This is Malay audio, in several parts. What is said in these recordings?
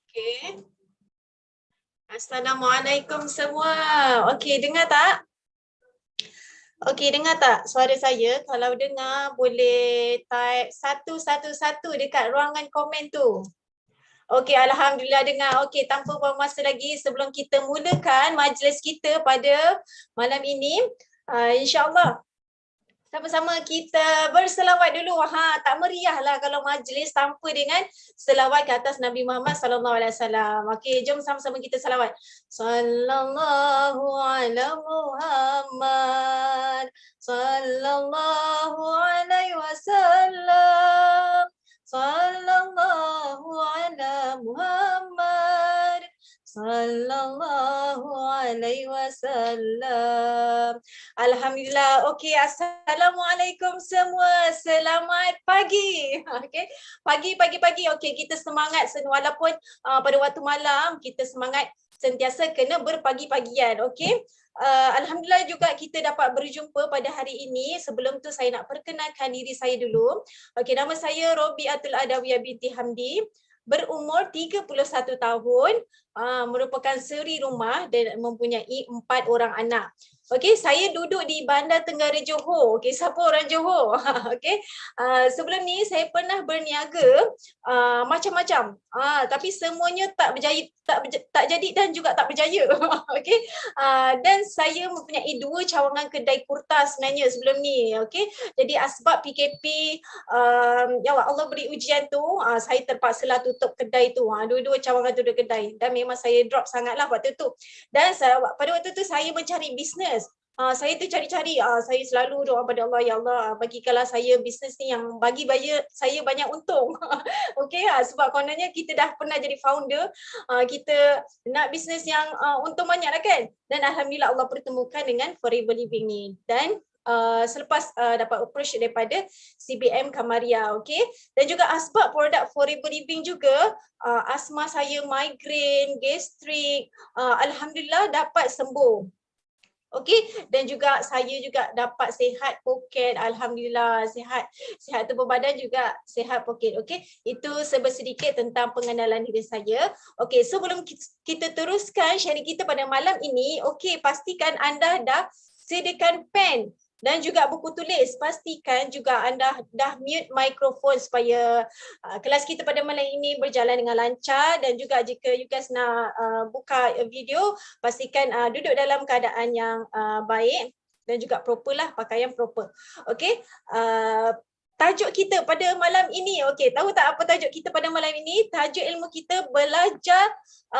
Okey. Assalamualaikum semua. Okey, dengar tak? Okey, dengar tak suara saya? Kalau dengar boleh type 111 dekat ruangan komen tu. Okey, alhamdulillah dengar. Okey, tanpa buang masa lagi sebelum kita mulakan majlis kita pada malam ini, insya-Allah sama-sama kita berselawat dulu. Tak meriahlah kalau majlis tanpa dengan selawat ke atas Nabi Muhammad sallallahu alaihi wasallam. Okey, jom sama-sama kita selawat. Sallallahu ala Muhammad. Sallallahu alaihi wasallam. Sallallahu ala Muhammad. Sallallahu alaihi wasallam. Alhamdulillah. Okey, assalamualaikum semua. Selamat pagi. Okey. Pagi. Okey, kita semangat walaupun pada waktu malam kita semangat sentiasa kena berpagi-pagian. Okey. Alhamdulillah juga kita dapat berjumpa pada hari ini. Sebelum tu saya nak perkenalkan diri saya dulu. Okey, nama saya Robiatul Adawiyah binti Hamdi. Berumur 31 tahun, merupakan suri rumah dan mempunyai 4 orang anak. Okey, saya duduk di Bandar Tenggara Johor. Okey, siapa orang Johor? Okey. Sebelum ni saya pernah berniaga macam-macam. Tapi semuanya tak berjaya, tak jadi dan juga tak berjaya. Okey. Dan saya mempunyai 2 cawangan kedai kurta sebenarnya sebelum ni. Okey. Jadi asbab PKP, ya Allah beri ujian tu, saya terpaksalah tutup kedai tu. Dua-dua cawangan tu kedai. Dan memang saya drop sangatlah waktu tu. Dan pada waktu tu saya mencari bisnes. Saya tu cari-cari, saya selalu doa pada Allah, ya Allah bagikanlah saya bisnes ni yang bagi saya banyak untung. Okey, sebab kononnya kita dah pernah jadi founder, kita nak bisnes yang untung banyak lah kan. Dan alhamdulillah Allah pertemukan dengan Forever Living ni. Dan selepas dapat approach daripada CBM Kamaria, okey. Dan juga asbab produk Forever Living juga, asma saya migraine, gastrik, alhamdulillah dapat sembuh. Okey, dan juga saya juga dapat sihat poket, alhamdulillah sihat tubuh badan juga sihat poket. Okey, itu sedikit tentang pengenalan diri saya. Okey, sebelum kita teruskan sharing kita pada malam ini, okey, pastikan anda dah sediakan pen dan juga buku tulis. Pastikan juga anda dah mute mikrofon supaya kelas kita pada malam ini berjalan dengan lancar. Dan juga jika you guys nak buka video, pastikan duduk dalam keadaan yang baik dan juga proper lah, pakaian proper. Okey. Tajuk kita pada malam ini, okey, tahu tak apa tajuk kita pada malam ini? Tajuk ilmu kita belajar,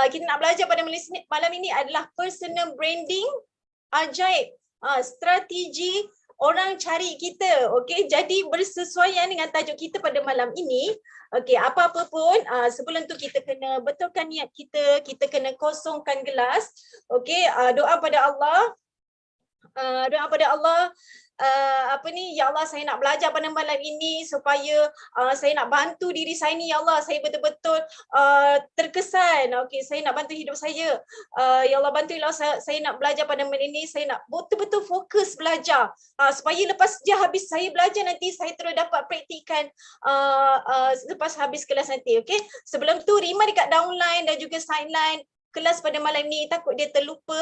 kita nak belajar pada malam ini adalah personal branding ajaib, strategi orang cari kita. Okey, jadi bersesuaian dengan tajuk kita pada malam ini. Okey, apa-apa pun sebelum tu kita kena betulkan niat kita kena kosongkan gelas. Okey, doa pada Allah. Ya Allah, saya nak belajar pada malam ini supaya saya nak bantu diri saya ni, ya Allah, saya betul-betul terkesan. Okey, saya nak bantu hidup saya. Ya Allah, bantulah saya nak belajar pada malam ini, saya nak betul-betul fokus belajar. Supaya lepas dia habis saya belajar nanti saya terus dapat praktikan lepas habis kelas nanti. Okey, sebelum tu remind dekat downline dan juga sideline kelas pada malam ni, takut dia terlupa.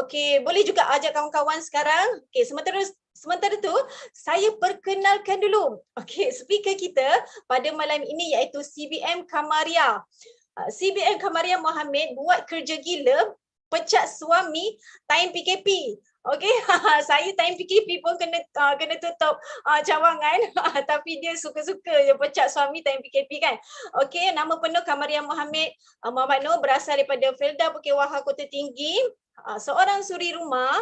Okey, boleh juga ajak kawan-kawan sekarang. Okey, sementara tu saya perkenalkan dulu. Okey, speaker kita pada malam ini iaitu CBM Kamaria. CBM Kamaria Mohammed buat kerja gila, pecat suami time PKP. Okey, saya time PKP pun kena tutup cawangan tapi dia suka-suka je pecat suami time PKP kan. Okey, nama penuh Kamaria Mohammed Muhammad Noor, berasal daripada Felda Bukit Wahar, Kota Tinggi. Seorang suri rumah,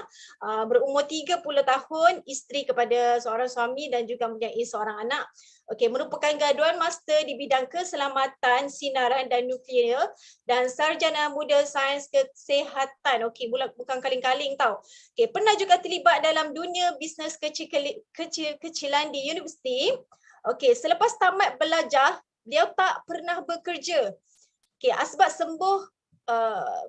berumur 30 tahun, isteri kepada seorang suami dan juga mempunyai seorang anak. Okey, merupakan graduan master di bidang keselamatan sinaran dan nuklear dan sarjana muda sains kesihatan. Okey, bukan kaling-kaling tau. Okey, pernah juga terlibat dalam dunia bisnes kecil-kecilan di universiti. Okey, selepas tamat belajar, dia tak pernah bekerja. Okey, asbab sembuh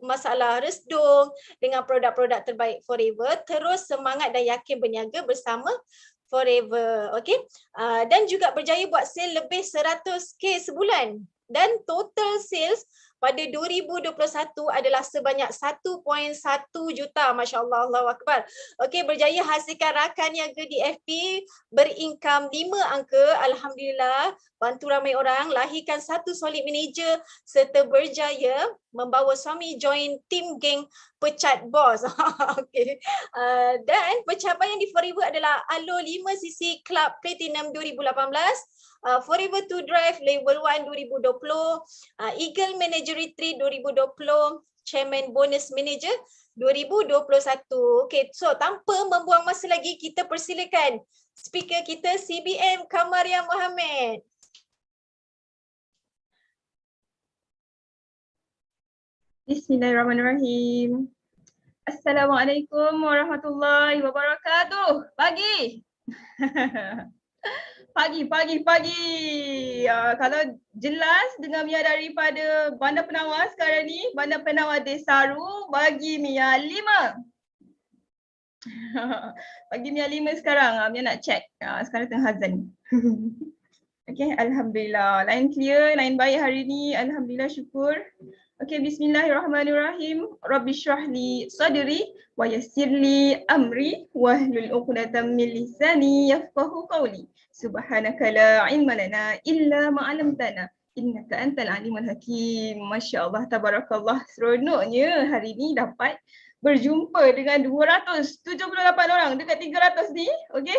masalah resdung dengan produk-produk terbaik Forever, terus semangat dan yakin berniaga bersama Forever. Okey, dan juga berjaya buat sale lebih 100k sebulan dan total sales pada 2021 adalah sebanyak 1.1 juta. Masya Allah, Allahu Akbar. Okey, berjaya hasilkan rakan niaga di FB berincome 5 angka. Alhamdulillah, bantu ramai orang, lahirkan satu solid manager serta berjaya membawa suami join tim geng pecat bos. Okey. Dan pencapaian di Forever adalah Alo 5cc Club Platinum 2018, Forever 2 Drive Level 1 2020, Eagle Manager Retreat 2020, Chairman Bonus Manager 2021. Okay, so tanpa membuang masa lagi, kita persilakan speaker kita CBM Kamaria Mohammed. Bismillahirrahmanirrahim. Assalamualaikum warahmatullahi wabarakatuh. Pagi. Pagi. Kalau jelas dengar Mia daripada Bandar Penawar sekarang ni, Bandar Penawar Desaru, bagi Mia 5. Bagi Mia 5 sekarang. Mia nak check. Sekarang tengah azan. Okay, Alhamdulillah. Line clear, line baik hari ni. Alhamdulillah, syukur. Okay, bismillahirrahmanirrahim. Rabbi syrahli sadri wa yassirli amri wahlul 'uqdatam min lisani yafqahu qawli. Subhanaka la ilma lana illa ma 'allamtana innaka antal alimul hakim. Masya-Allah, tabarakallah. Seronoknya hari ni dapat berjumpa dengan 278 orang dekat 300 ni. Okey,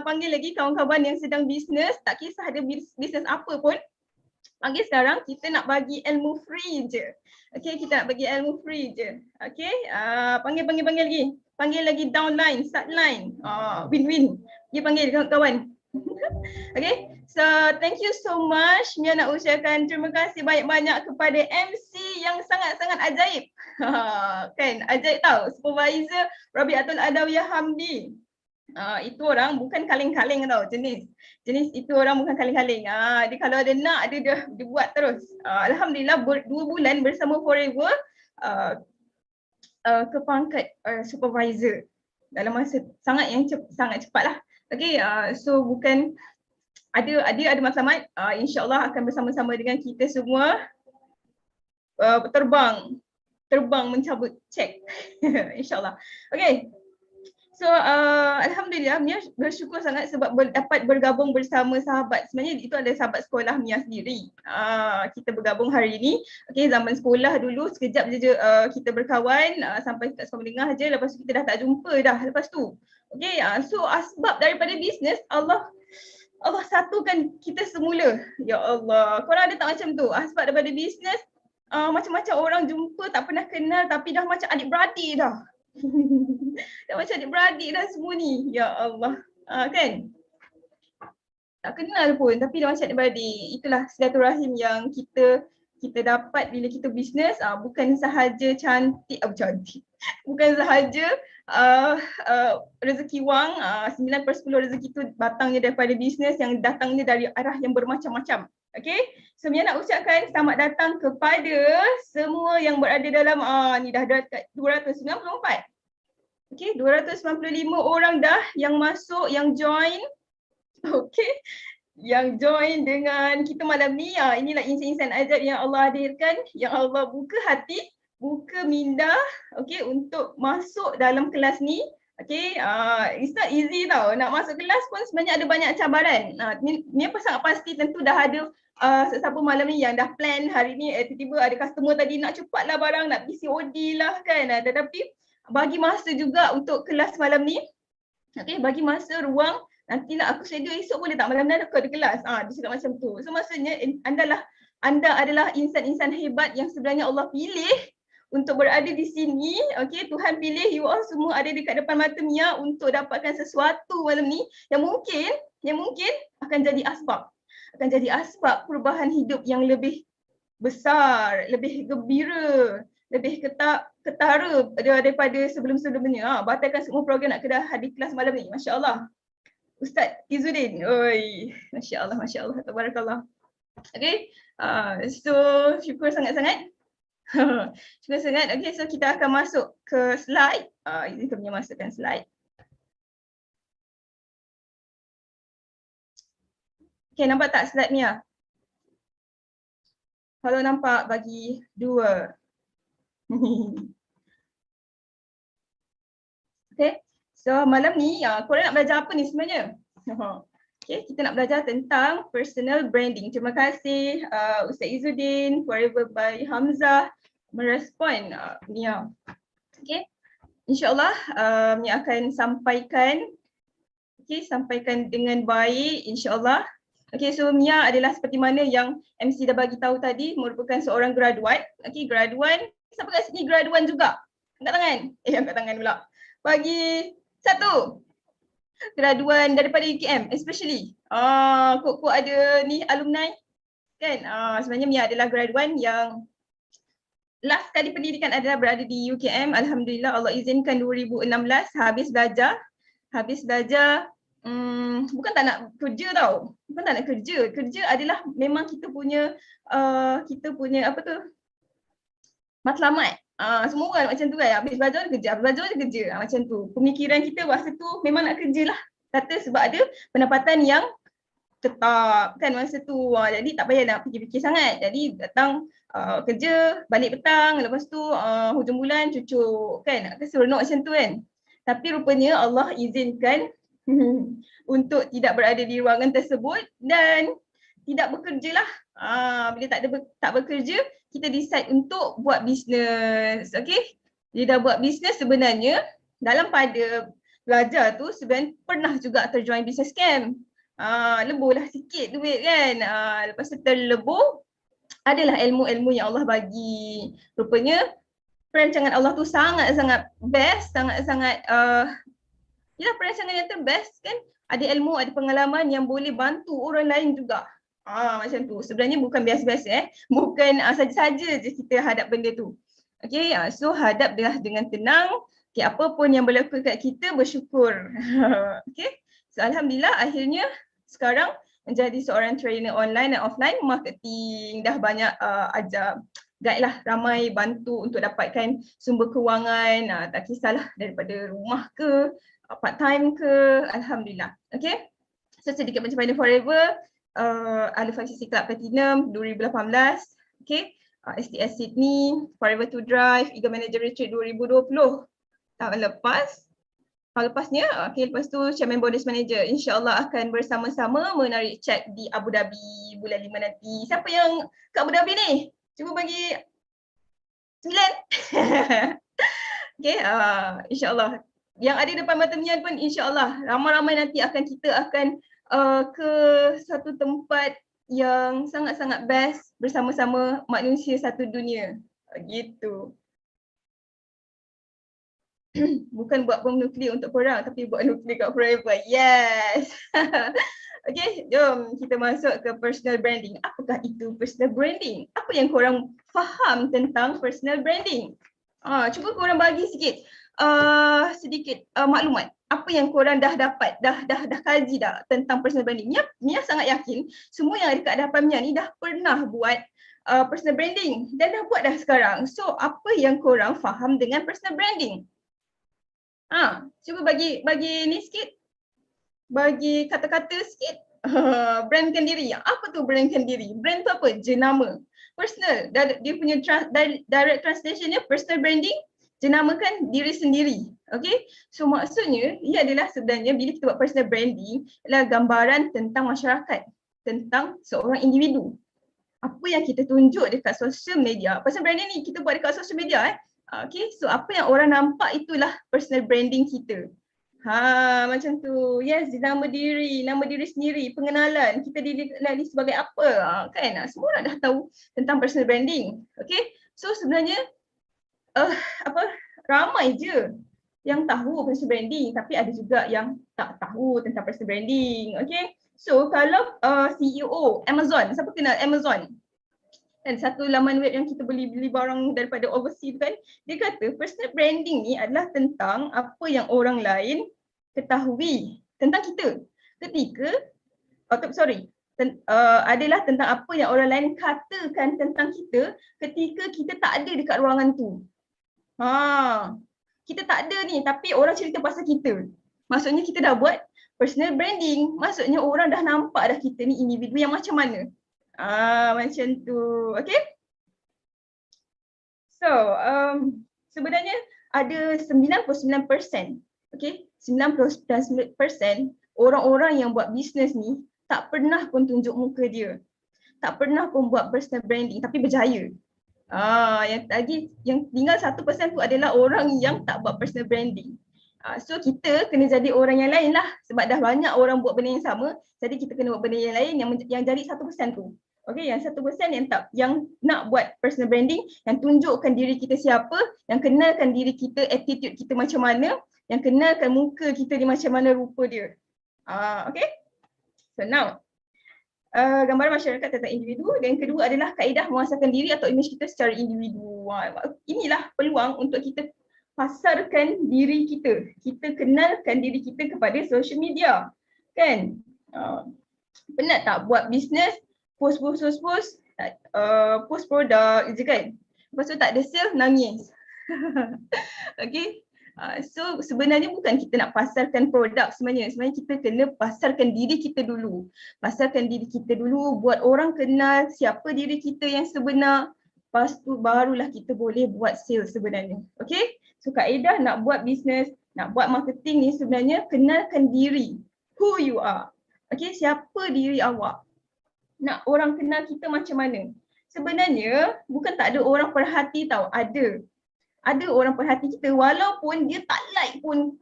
panggil lagi kawan-kawan yang sedang bisnes, tak kisah ada bisnes apa pun. Panggil sekarang, kita nak bagi ilmu free je. Okay, kita nak bagi ilmu free je. Okay, panggil lagi. Panggil lagi downline, start line. Win-win. Dia panggil kawan-kawan. Okay, so thank you so much. Mia nak ucapkan terima kasih banyak-banyak kepada MC yang sangat-sangat ajaib. Kan, ajaib tau. Supervisor Rabiatul Adawiyah Hamdi. Itu orang bukan kaleng-kaleng tau, jenis itu orang bukan kaleng-kaleng. Dia kalau ada nak dia buat terus. Alhamdulillah 2 bulan bersama Forever ke pangkat supervisor dalam masa sangat cepat lah. Okay, so bukan ada matlamat, insyaAllah akan bersama-sama dengan kita semua terbang mencabut cek. InsyaAllah. Okay. So Alhamdulillah, Mia bersyukur sangat sebab dapat bergabung bersama sahabat. Sebenarnya itu adalah sahabat sekolah Mia sendiri. Kita bergabung hari ini. Okay, zaman sekolah dulu sekejap je kita berkawan sampai kat sekolah menengah je. Lepas tu kita dah tak jumpa dah lepas tu. Okay, so asbab daripada bisnes Allah satukan kita semula. Ya Allah, korang ada tak macam tu? Asbab daripada bisnes macam-macam orang jumpa tak pernah kenal tapi dah macam adik-beradik dah. Dah macam adik-beradik dah semua ni. Ya Allah. Kan? Tak kenal pun tapi dah macam adik-beradik. Itulah silaturahim yang kita dapat bila kita bisnes. Bukan sahaja cantik. Bukan sahaja rezeki wang. 9/10 rezeki tu datangnya daripada bisnes yang datangnya dari arah yang bermacam-macam. Okay, so Mia nak ucapkan selamat datang kepada semua yang berada dalam ni dah dekat 294. Okay, 295 orang dah yang masuk, yang join. Okay, yang join dengan kita malam ni. Inilah insan-insan ajaib yang Allah hadirkan, yang Allah buka hati, buka minda, okay, untuk masuk dalam kelas ni. Okay, it's not easy tau. Nak masuk kelas pun sebenarnya ada banyak cabaran. Ni sangat pasti tentu dah ada sesiapa malam ni yang dah plan hari ni, tiba-tiba ada customer tadi nak cepatlah barang, nak pergi COD lah kan. Tetapi bagi masa juga untuk kelas malam ni. Okay, bagi masa, ruang. Nantilah aku schedule esok boleh tak malam ni aku ada kelas. Dia cakap macam tu. So maksudnya anda adalah insan-insan hebat yang sebenarnya Allah pilih untuk berada di sini. Okay, Tuhan pilih you all semua ada dekat depan mata Mia untuk dapatkan sesuatu malam ni yang mungkin akan jadi asbab. Akan jadi asbab perubahan hidup yang lebih besar, lebih gembira, lebih ketara daripada sebelum-sebelumnya. Batalkan semua program nak kena hadir kelas malam ni. Masya Allah. Ustaz Izzuddin. Oi, Masya Allah, tabarakallah. Okay, so syukur sangat-sangat. Syukur sangat. Okay, so kita akan masuk ke slide. Ini kami masukkan slide. Okay, nampak tak slide Mia? Kalau nampak bagi 2. Okay, so malam ni korang nak belajar apa ni sebenarnya? Okay, kita nak belajar tentang personal branding. Terima kasih Ustaz Izzuddin, Forever by Hamzah merespon Mia. Okay, InsyaAllah Mia akan sampaikan dengan baik insyaAllah. Okay, so Mia adalah seperti mana yang MC dah bagi tahu tadi, merupakan seorang graduate. Okay, graduate. Siapa kat sini graduate juga? Angkat tangan. Angkat tangan pula. Bagi 1. Graduan daripada UKM especially. Kok ada ni alumni kan? Sebenarnya Mia adalah graduan yang last kali pendidikan adalah berada di UKM. Alhamdulillah Allah izinkan 2016 habis belajar. Bukan tak nak kerja tau. Bukan tak nak kerja. Kerja adalah memang kita punya apa tu? Matlamat. Semua orang macam tu kan, habis belajar kerja, macam tu. Pemikiran kita masa tu memang nak kerja lah. Kata sebab ada pendapatan yang tetap kan masa tu. Jadi tak payah nak fikir-fikir sangat. Jadi datang kerja, balik petang, lepas tu hujung bulan cucuk kan. Seronok macam tu kan. Tapi rupanya Allah izinkan untuk tidak berada di ruangan tersebut dan tidak bekerja lah. Bila tak bekerja, kita decide untuk buat bisnes. Okay, dia dah buat bisnes sebenarnya dalam pada belajar tu sebenarnya pernah juga terjoin bisnes scam. Lebur lah sikit duit kan. Lepas tu terlebur, adalah ilmu-ilmu yang Allah bagi. Rupanya perancangan Allah tu sangat-sangat best, sangat-sangat perancangan yang terbest kan. Ada ilmu, ada pengalaman yang boleh bantu orang lain juga. Macam tu. Sebenarnya bukan biasa-biasa bukan saja-saja je kita hadap benda tu. Okay, so hadap dia dengan tenang. Okay, apa pun yang berlaku kat kita bersyukur. Okay, so alhamdulillah akhirnya sekarang menjadi seorang trainer online dan offline marketing. Dah banyak ajar guide lah, ramai bantu untuk dapatkan sumber kewangan. Tak kisahlah daripada rumah ke, part time ke, alhamdulillah. Okay, so sedikit pencapaian Forever. Alpha CC Club Platinum 2018, okay, STS Sydney, Forever to Drive, Eagle Manager Retreat 2020 tahun lepasnya, okay, lepas tu Chairman Bonus Manager, insyaAllah akan bersama-sama menarik cek di Abu Dhabi bulan 5 nanti. Siapa yang ke Abu Dhabi ni? Cuba bagi 9. Okay, insyaAllah yang ada depan mata Mia pun insyaAllah ramai-ramai nanti kita akan ke satu tempat yang sangat-sangat best bersama-sama manusia satu dunia. Gitu. Bukan buat bom nuklear untuk perang tapi buat nuklear kat Forever. Yes. Okay, jom kita masuk ke personal branding. Apakah itu personal branding? Apa yang korang faham tentang personal branding? Cuba korang bagi sedikit maklumat. Apa yang korang dah dapat, dah kaji dah tentang personal branding. Mia sangat yakin semua yang ada kat hadapan Mia ni dah pernah buat personal branding dan dah buat dah sekarang. So apa yang korang faham dengan personal branding? Cuba bagi ni sikit. Bagi kata-kata sikit. Brandkan diri. Apa tu brandkan diri? Brand tu apa? Jenama. Personal. Dia punya direct translationnya personal branding, jenamakan diri sendiri. Okay, so maksudnya ia adalah sebenarnya bila kita buat personal branding adalah gambaran tentang masyarakat, tentang seorang individu. Apa yang kita tunjuk dekat social media, personal branding ni kita buat dekat social media okay, so apa yang orang nampak itulah personal branding kita. Macam tu. Yes, nama diri sendiri, pengenalan, kita dikenali sebagai apa, kan? Semua orang dah tahu tentang personal branding. Okay, so sebenarnya ramai je yang tahu personal branding tapi ada juga yang tak tahu tentang personal branding. Okay, so kalau CEO Amazon, siapa kenal Amazon? Dan satu laman web yang kita beli barang daripada overseas kan, dia kata personal branding ni adalah tentang apa yang orang lain ketahui tentang kita ketika adalah tentang apa yang orang lain katakan tentang kita ketika kita tak ada dekat ruangan tu. Kita tak ada ni tapi orang cerita pasal kita. Maksudnya kita dah buat personal branding. Maksudnya orang dah nampak dah kita ni individu yang macam mana. Macam tu. Okay. So, sebenarnya ada 99%, okay, 99% orang-orang yang buat bisnes ni tak pernah pun tunjuk muka dia. Tak pernah pun buat personal branding tapi berjaya. Yang tinggal 1% tu adalah orang yang tak buat personal branding. So kita kena jadi orang yang lain lah sebab dah banyak orang buat benda yang sama, jadi kita kena buat benda yang lain yang jadi 1% tu. Okay, yang 1% yang nak buat personal branding, yang tunjukkan diri kita siapa, yang kenalkan diri kita, attitude kita macam mana, yang kenalkan muka kita ni macam mana rupa dia. Okay. So now, gambaran masyarakat tentang individu, dan yang kedua adalah kaedah memasarkan diri atau imej kita secara individu. Inilah peluang untuk kita pasarkan diri kita. Kita kenalkan diri kita kepada social media. Kan? Penat tak buat bisnes, post produk je kan? Lepas tu tak ada sale, nangis. Okay. So sebenarnya bukan kita nak pasarkan produk sebenarnya kita kena pasarkan diri kita dulu. Pasarkan diri kita dulu, buat orang kenal siapa diri kita yang sebenar. Lepas tu barulah kita boleh buat sale sebenarnya. Okay. So kaedah nak buat bisnes, nak buat marketing ni sebenarnya kenalkan diri. Who you are. Okay, siapa diri awak. Nak orang kenal kita macam mana. Sebenarnya bukan tak ada orang perhati tau, ada. Ada orang perhati kita walaupun dia tak like pun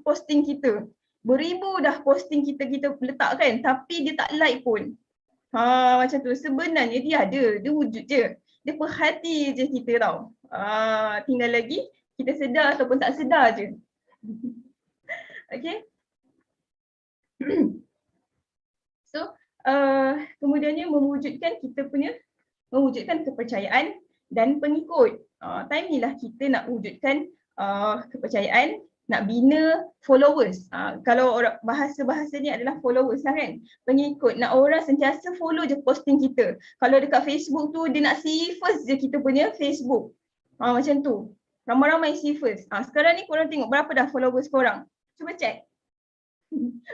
posting kita. Beribu dah posting kita letak kan, tapi dia tak like pun. Macam tu. Sebenarnya dia ada, dia wujud je. Dia perhati je kita tau. Tinggal lagi kita sedar ataupun tak sedar je. Okay. So, kemudiannya mewujudkan kepercayaan dan pengikut. Time ni lah kita nak wujudkan kepercayaan, nak bina followers. Kalau orang bahasa ni adalah followers lah kan. Pengikut, nak orang sentiasa follow je posting kita. Kalau dekat Facebook tu dia nak see first je kita punya Facebook. Macam tu. Ramai-ramai see first. Sekarang ni korang tengok berapa dah followers korang. Cuba check.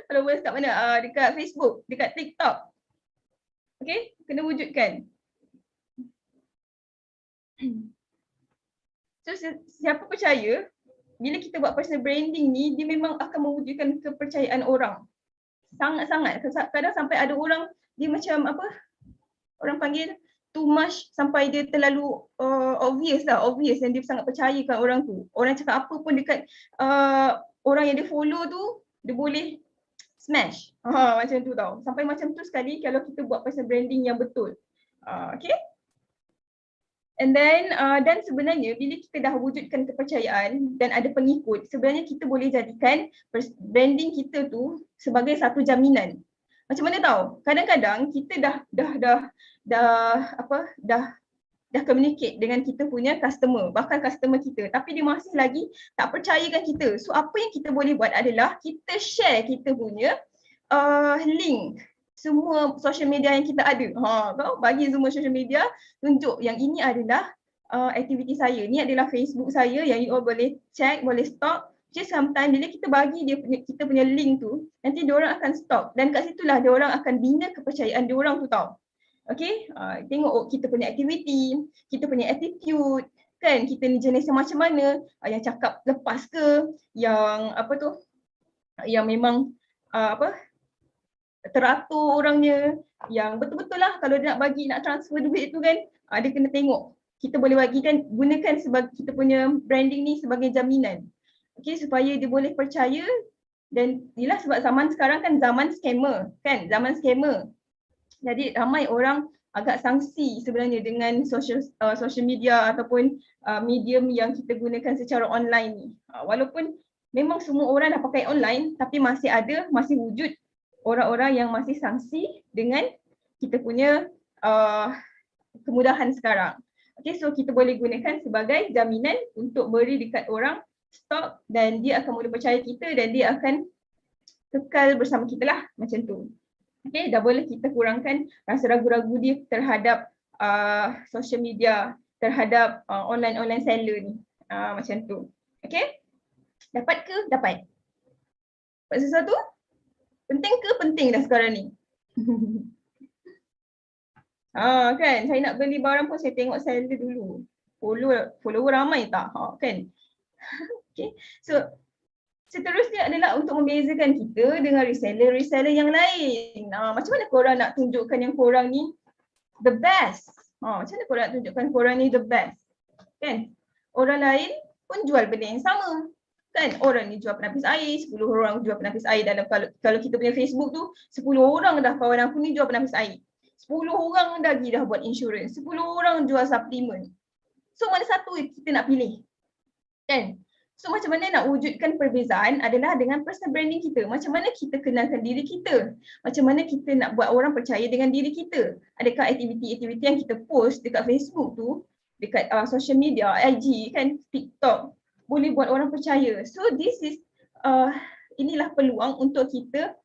Followers kat mana? Dekat Facebook, dekat TikTok. Okay, kena wujudkan. So siapa percaya bila kita buat personal branding ni, dia memang akan mewujudkan kepercayaan orang. Sangat-sangat. Kadang sampai ada orang dia macam apa? Orang panggil too much sampai dia terlalu obvious dan dia sangat percayakan orang tu. Orang cakap apa pun dekat orang yang dia follow tu, dia boleh smash. Macam tu tau. Sampai macam tu sekali kalau kita buat personal branding yang betul. Okay. And then dan sebenarnya bila kita dah wujudkan kepercayaan dan ada pengikut, sebenarnya kita boleh jadikan branding kita tu sebagai satu jaminan. Macam mana tahu? Kadang-kadang kita dah communicate dengan kita punya customer, bahkan customer kita, tapi dia masih lagi tak percayakan kita. So apa yang kita boleh buat adalah kita share kita punya link semua social media yang kita ada. Kau bagi semua social media, tunjuk yang ini adalah aktiviti saya. Ni adalah Facebook saya yang you all boleh check, boleh stalk. Just sometimes bila kita bagi kita punya link tu, nanti diorang akan stalk dan kat situlah diorang akan bina kepercayaan diorang tu tau. Okay, tengok kita punya aktiviti, kita punya attitude, kan kita ni jenis yang macam mana, yang cakap lepas ke, yang apa tu, yang memang teratur orangnya, yang betul-betul lah kalau dia nak transfer duit tu kan, dia kena tengok. Kita boleh bagikan, gunakan sebagai kita punya branding ni sebagai jaminan. Okay, supaya dia boleh percaya. Dan yelah sebab zaman sekarang kan zaman scammer, Jadi ramai orang agak sangsi sebenarnya dengan social media ataupun medium yang kita gunakan secara online ni. Walaupun memang semua orang dah pakai online, tapi masih wujud orang-orang yang masih sangsi dengan kita punya kemudahan sekarang. Okay, so kita boleh gunakan sebagai jaminan untuk beri dekat orang stok dan dia akan mula percaya kita dan dia akan kekal bersama kita lah, macam tu. Okay, dah boleh kita kurangkan rasa ragu-ragu dia terhadap social media, terhadap online seller ni, macam tu. Okay, dapat ke? Dapat. Buat sesuatu? Penting ke? Penting dah sekarang ni. Kan, saya nak beli barang pun saya tengok seller dulu. Follower ramai tak? Kan. Okay. So seterusnya adalah untuk membezakan kita dengan reseller yang lain. Macam mana korang nak tunjukkan yang korang ni the best? Macam mana korang nak tunjukkan korang ni the best? Kan? Orang lain pun jual benda yang sama. Kan? Orang ni jual penapis air, 10 orang jual penapis air dalam kalau kita punya Facebook tu, 10 orang dah kawan aku ni jual penapis air. 10 orang lagi dah buat insurans, 10 orang jual suplemen. So mana satu kita nak pilih? Kan? So macam mana nak wujudkan perbezaan adalah dengan personal branding kita. Macam mana kita kenalkan diri kita? Macam mana kita nak buat orang percaya dengan diri kita? Adakah aktiviti-aktiviti yang kita post dekat Facebook tu, dekat social media, IG kan, TikTok, boleh buat orang percaya. So this is inilah peluang untuk kita,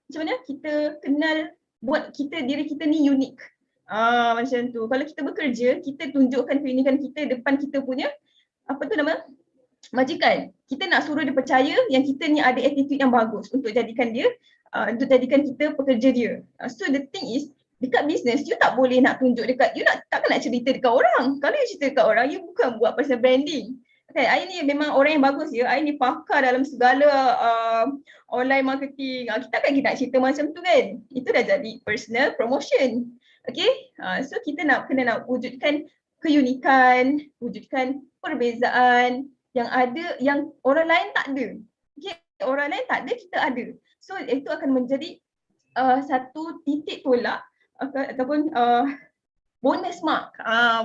macam mana kita kenal buat diri kita ni unik. Macam tu. Kalau kita bekerja, kita tunjukkan keunikan kita depan kita punya majikan. Kita nak suruh dia percaya yang kita ni ada attitude yang bagus untuk jadikan kita pekerja dia. So the thing is, dekat business you tak boleh nak tunjuk takkan nak cerita dekat orang. Kalau you cerita dekat orang, you bukan buat personal branding. Okay, I ni memang orang yang bagus ya. I ni pakar dalam segala online marketing. Kita nak cerita macam tu kan. Itu dah jadi personal promotion. Okay, so kita kena nak wujudkan keunikan, wujudkan perbezaan yang ada yang orang lain tak ada. Okay, orang lain tak ada, kita ada. So itu akan menjadi satu titik tolak ataupun bonus mark.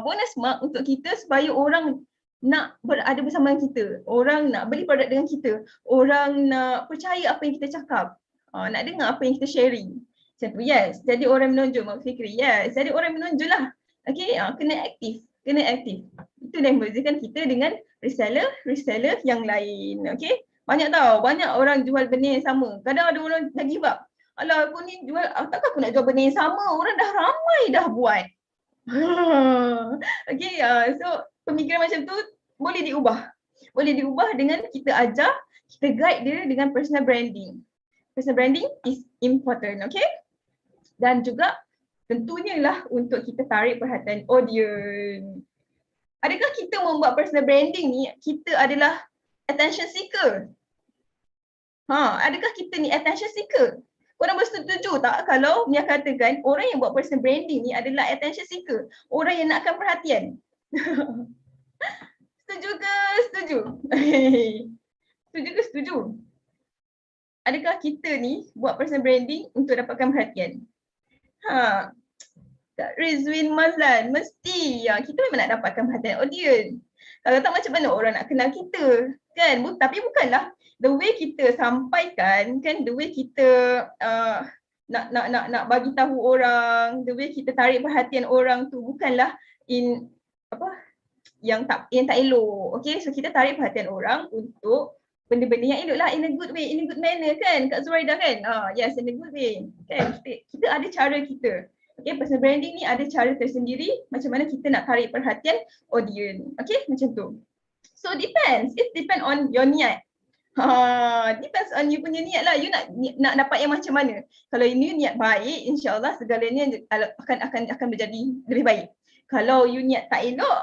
Bonus mark untuk kita supaya orang nak berada bersama kita. Orang nak beli produk dengan kita. Orang nak percaya apa yang kita cakap. Nak dengar apa yang kita sharing. Macam tu, yes. Jadi orang menonjol, Mak Fikri. Yes, jadi orang menonjol lah. Okay, kena aktif. Itu yang membezakan kita dengan reseller yang lain. Okay, banyak orang jual benda yang sama. Kadang ada orang dah give up. Alah, aku ni jual, takkan aku nak jual benda yang sama, orang dah ramai dah buat. Okay, so pemikiran macam tu boleh diubah dengan kita ajar, kita guide dia dengan personal branding. Personal branding is important, okay? Dan juga tentunya lah untuk kita tarik perhatian audience. Adakah kita membuat personal branding ni, kita adalah attention seeker? Adakah kita ni attention seeker? Korang bersetuju tak kalau Mia katakan orang yang buat personal branding ni adalah attention seeker? Orang yang nakkan perhatian. Setuju ke setuju? Setuju ke setuju? Adakah kita ni buat personal branding untuk dapatkan perhatian? Kak Rizwin Mazlan, mesti kita memang nak dapatkan perhatian audience. Kalau tak, macam mana orang nak kenal kita? Kan? Tapi bukanlah the way kita sampaikan, kan, the way kita nak bagi tahu orang, the way kita tarik perhatian orang tu bukanlah yang tak elok. Okay, so kita tarik perhatian orang untuk benda-benda yang elok lah, in a good way, in a good manner kan, Kak Zuraida kan? Yes, in a good way. Kan? Kita ada cara kita. Okay, personal branding ni ada cara tersendiri macam mana kita nak tarik perhatian audience. Okay, macam tu. So depends. It depends on your niat. Depends on you punya niat lah. You nak dapat yang macam mana. Kalau you niat baik, insyaAllah segalanya akan menjadi lebih baik. Kalau you niat tak elok,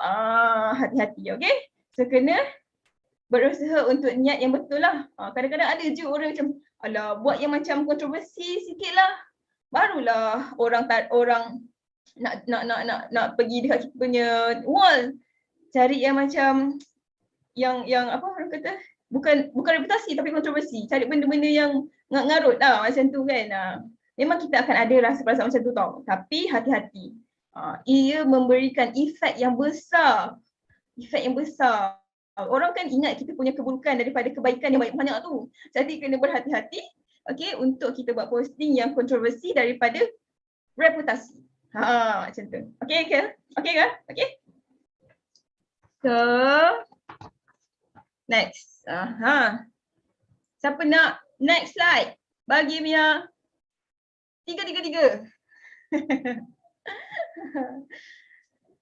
hati-hati, okay? So kena berusaha untuk niat yang betul lah. Kadang-kadang ada je orang macam, alah, buat yang macam kontroversi sikit lah. Barulah orang nak pergi dekat kita punya wall, cari yang macam yang apa orang kata, bukan reputasi tapi kontroversi, cari benda-benda yang ngarut lah macam tu kan. Memang kita akan ada rasa perasaan macam tu tau, tapi hati-hati, ia memberikan efek yang besar. Orang kan ingat kita punya keburukan daripada kebaikan yang banyak-banyak tu. Jadi kena berhati-hati, okay, untuk kita buat posting yang kontroversi daripada reputasi. Macam tu. Okay ke? Okay. So, next. Siapa nak next slide? Bagi Mia. 3.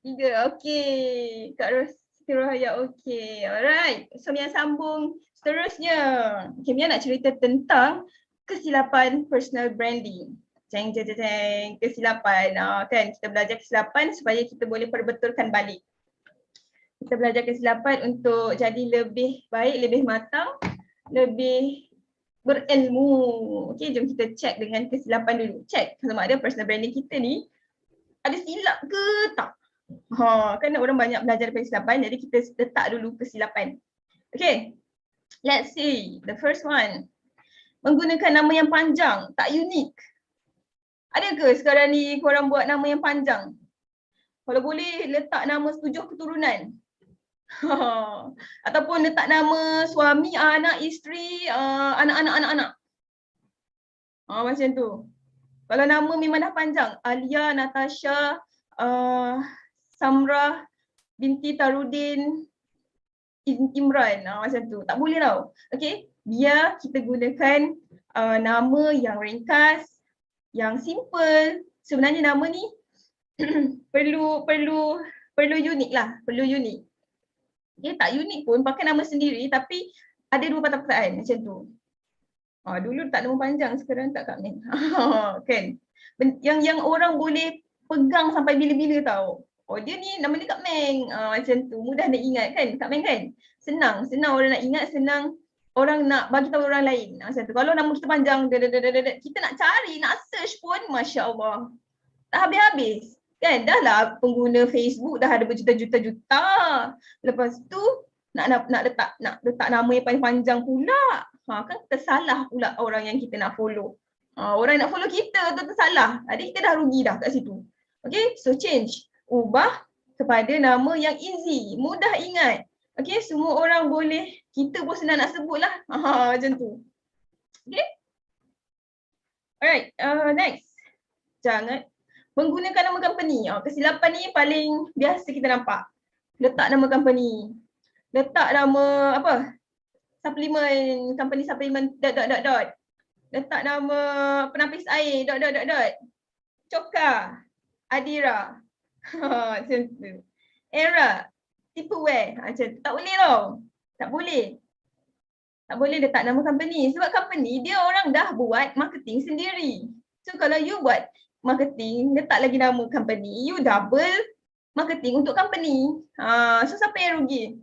3, okay. Kak Rohaya, okay. Alright. So, Mia sambung seterusnya. Okay, Mia nak cerita tentang kesilapan personal branding. Ceng, ceng, ceng, ceng. Kesilapan. Kan kita belajar kesilapan supaya kita boleh perbetulkan balik. Kita belajar kesilapan untuk jadi lebih baik, lebih matang, lebih berilmu. Okey, jom kita check dengan kesilapan dulu. Check sama ada personal branding kita ni ada silap ke tak. Kan orang banyak belajar daripada kesilapan, jadi kita letak dulu kesilapan. Okay, let's see the first one. Menggunakan nama yang panjang, tak unik. Ada ke sekarang ni korang buat nama yang panjang? Kalau boleh letak nama 7 keturunan. Ataupun letak nama suami, anak, isteri, anak-anak. Macam tu. Kalau nama memang dah panjang, Alia, Natasha, Samrah binti Tarudin Imran, macam tu. Tak boleh tau. Okay, biar kita gunakan nama yang ringkas, yang simple. Sebenarnya nama ni perlu unik lah, perlu unik. Okay, tak unik pun pakai nama sendiri tapi ada 2 patah perkataan macam tu. Dulu tak nama panjang, sekarang tak Kak Meng. Kan? Yang orang boleh pegang sampai bila-bila tau. Dia ni nama dia Kak Meng. Macam tu, mudah nak ingat kan Kak Meng kan? Senang orang nak ingat, senang orang nak bagi tahu orang lain. Macam tu. Kalau nama kita panjang, kita nak cari, nak search pun masya-Allah. Tak habis-habis. Kan? Dah lah pengguna Facebook dah ada berjuta-juta. Lepas tu nak letak nama yang paling panjang pula. Kan tersalah pula orang yang kita nak follow. Orang yang nak follow kita tu tersalah. Jadi kita dah rugi dah kat situ. Okay, so change. Ubah kepada nama yang easy, mudah ingat. Okay, semua orang boleh, kita pun senang nak sebut lah. Macam tu. Okay. Alright, next. Jangan menggunakan nama company. Kesilapan ni paling biasa kita nampak. Letak nama company. Letak nama apa? Suplemen, company suplemen ... Letak nama penapis air ... Choka, Adira. Macam tu. Era, Tipperware. Macam tu. Tak boleh tau. Tak boleh. Tak boleh letak nama company. Sebab company dia orang dah buat marketing sendiri. So kalau you buat marketing, letak lagi nama company, you double marketing untuk company. So siapa yang rugi?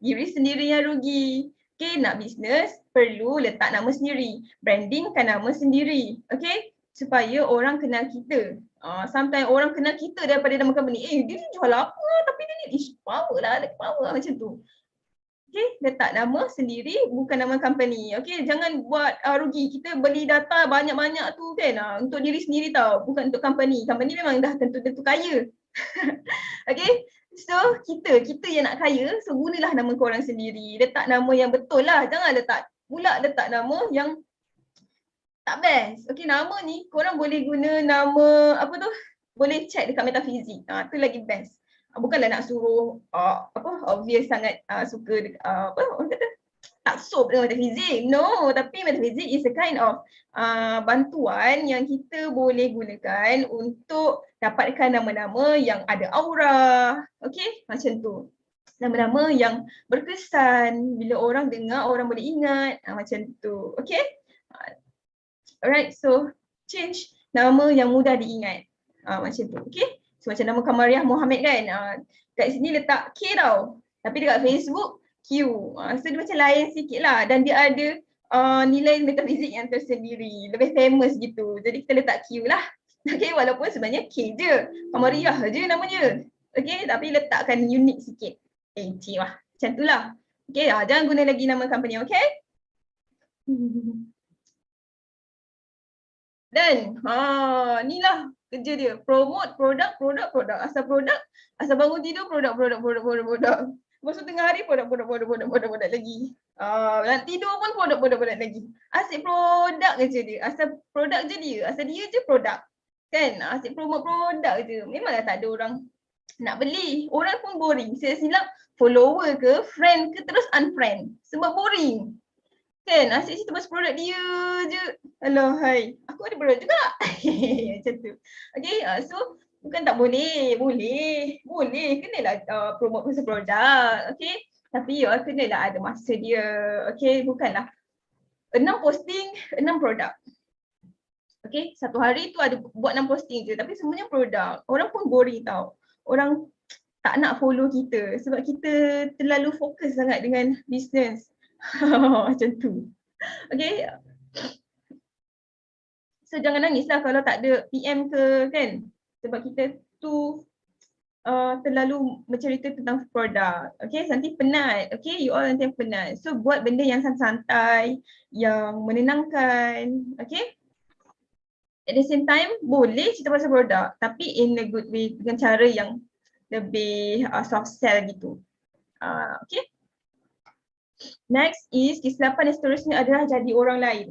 Diri sendiri yang rugi. Okay, nak bisnes perlu letak nama sendiri. Brandingkan nama sendiri. Okay, supaya orang kenal kita. Sometimes orang kenal kita daripada nama company. Dia ni jual apa? Tapi dia ni power lah, power macam tu. Okay, letak nama sendiri bukan nama company. Okay, jangan buat rugi. Kita beli data banyak-banyak tu kan untuk diri sendiri tau, bukan untuk company. Company memang dah tentu kaya. Okay, so kita yang nak kaya, so gunalah nama korang sendiri. Letak nama yang betul lah, jangan letak nama yang tak best. Okay, nama ni korang boleh guna nama apa tu, boleh check dekat metafizik. Tu lagi best. Bukanlah nak suruh obvious sangat suka apa orang kata tak soap dengan metafizik. No, tapi metafizik is a kind of bantuan yang kita boleh gunakan untuk dapatkan nama-nama yang ada aura. Okay, macam tu. Nama-nama yang berkesan, bila orang dengar orang boleh ingat, macam tu. Okay. Alright, so change nama yang mudah diingat. Macam tu. Okay. So macam nama Kamariah Mohammed kan. Kat sini letak K tau. Tapi dekat Facebook Q. So dia macam lain sikit lah. Dan dia ada nilai metafizik yang tersendiri. Lebih famous gitu. Jadi kita letak Q lah. Okay, walaupun sebenarnya K je. Kamariah je namanya. Okay, tapi letakkan unik sikit. C lah. Macam tu lah. Okay, jangan guna lagi nama company, okay? Dan ni lah kerja dia. Promote produk. Asal bangun tidur produk. Lepas tu tengah hari produk lagi. Nak tidur pun produk lagi. Asyik produk je dia. Asal produk je dia. Asal dia je produk. Kan? Asyik promote produk je. Memanglah tak ada orang nak beli. Orang pun boring. Silap follower ke, friend ke, terus unfriend. Sebab boring. Kan? Asyik situ pasal produk dia je. Alah, hai. Aku ada produk juga. Macam tu. Okay, so bukan tak boleh. Boleh. Kenalah promote pasal produk. Okay. Tapi kenalah ada masa dia. Okay, bukanlah 6 posting, 6 produk. Okay, satu hari tu ada buat 6 posting je tapi semuanya produk. Orang pun boring tau. Orang tak nak follow kita sebab kita terlalu fokus sangat dengan business. Macam tu. Okay, so jangan nangis lah kalau tak ada PM ke kan. Sebab kita tu terlalu bercerita tentang produk. Okay, nanti penat. Okay, you all nanti penat. So buat benda yang santai, yang menenangkan. Okay. At the same time, boleh cerita pasal produk tapi in a good way, dengan cara yang lebih soft sell gitu. Okay. Next is kesilapan yang seterusnya adalah jadi orang lain.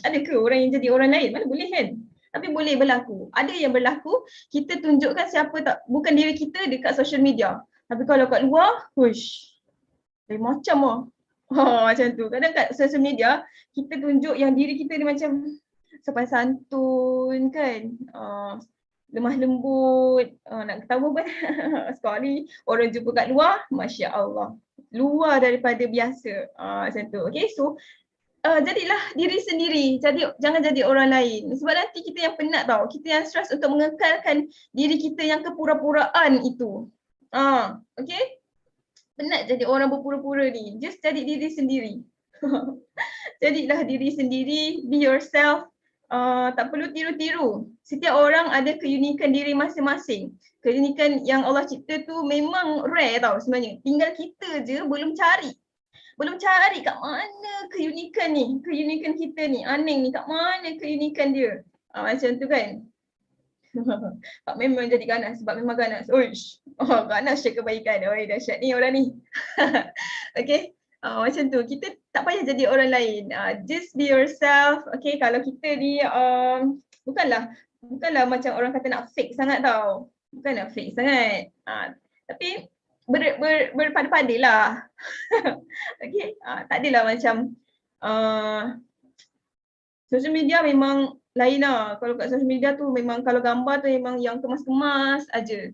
Ada ke orang yang jadi orang lain? Mana boleh kan? Tapi boleh berlaku. Ada yang berlaku, kita tunjukkan siapa tak, bukan diri kita dekat social media. Tapi kalau kat luar, hush, lain macam lah. Macam tu. Kadang kat social media, kita tunjuk yang diri kita ni macam sopan santun kan. Lemah lembut, nak ketawa pun. Sekali orang jumpa kat luar, Masya Allah. Luar daripada biasa. Macam tu. Okay, so jadilah diri sendiri, jangan jadi orang lain. Sebab nanti kita yang penat tau, kita yang stres untuk mengekalkan diri kita yang kepura-puraan itu. Okay? Penat jadi orang berpura-pura ni, just jadi diri sendiri. Jadilah diri sendiri, be yourself. Tak perlu tiru-tiru. Setiap orang ada keunikan diri masing-masing. Keunikan yang Allah cipta tu memang rare tau sebenarnya. Tinggal kita je belum cari kat mana keunikan ni, keunikan kita ni, Aning ni kat mana keunikan dia. Macam tu kan. Pak memang jadi ganas sebab memang ganas. Uish. Ganas je kebaikan. Oi, dahsyat ni orang ni. Okay. Macam tu. Kita tak payah jadi orang lain. Just be yourself. Okay, kalau kita ni bukanlah macam orang kata nak fake sangat tau. Bukan nak fake sangat. Tapi berpada-pada lah. Okay, tak adalah macam social media memang lain lah. Kalau kat social media tu memang kalau gambar tu memang yang kemas-kemas aja.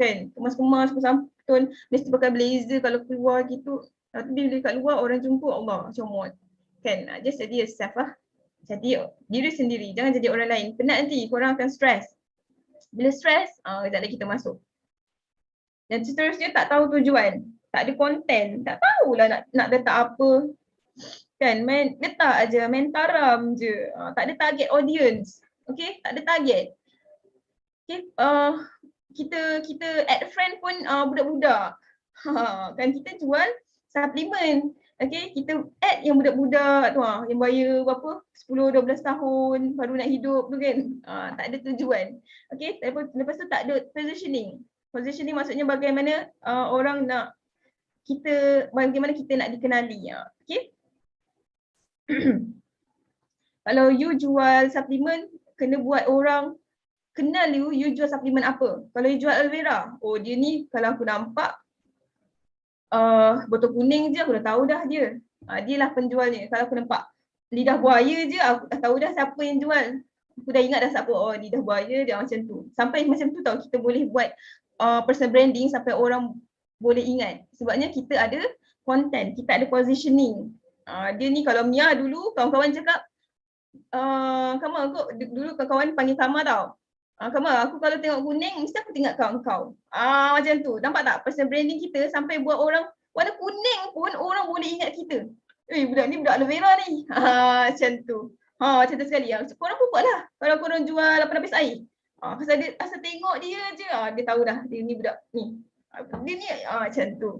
Kan, kemas-kemas, santun, mesti pakai blazer kalau keluar gitu. Tapi bila kat luar orang jumpa, Allah comot. Kan, just jadi yourself lah. Jadi diri sendiri, jangan jadi orang lain. Penat nanti, korang akan stres. Bila stres, kejap lagi kita masuk. Dan seterusnya tak tahu tujuan, tak ada konten, tak tahulah nak letak apa. Kan, letak aja, main taram je. Tak ada target audience. Okay, tak ada target. Okay, kita add friend pun budak-budak. Kan kita jual suplemen. Okay, kita add yang budak-budak tu yang bayar berapa? 10-12 tahun baru nak hidup tu kan. Tak ada tujuan. Okay, lepas tu tak ada positioning. Positioning maksudnya bagaimana orang nak bagaimana kita nak dikenali. Okay. Kalau you jual suplemen, kena buat orang kenal you jual suplemen apa. Kalau you jual aloe vera, oh dia ni kalau aku nampak botol kuning je aku dah tahu dah dia. Dia lah penjualnya. Kalau aku nampak lidah buaya je aku dah tahu dah siapa yang jual. Aku dah ingat dah siapa, oh lidah buaya dia macam tu. Sampai macam tu tau kita boleh buat personal branding sampai orang boleh ingat. Sebabnya kita ada content, kita ada positioning. Dia ni kalau Mia dulu kawan-kawan cakap Kamal kau dulu kawan-kawan panggil Kamal tau. Kamal aku kalau tengok kuning mesti aku ingat kau. Macam tu. Nampak tak personal branding kita sampai buat orang warna kuning pun orang boleh ingat kita. Budak ni budak aloe vera ni. Macam tu. Macam tu sekali. Korang pun buat lah. Kalau korang jual lapis air. Pasal tengok dia je, dia tahu dah dia ni budak ni. Dia ni macam tu.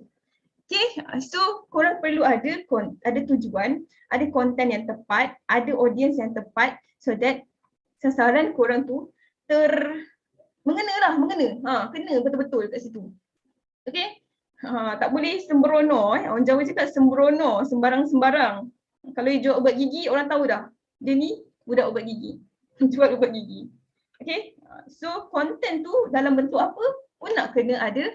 Okay, so korang perlu ada tujuan, ada konten yang tepat, ada audience yang tepat so that sasaran korang tu mengena. Kena betul-betul kat situ. Okay, tak boleh sembrono. Orang Jawa cakap sembrono, sembarang-sembarang. Kalau dia jual ubat gigi, orang tahu dah. Dia ni budak ubat gigi. Jual ubat gigi. Okay, so konten tu dalam bentuk apa pun nak kena ada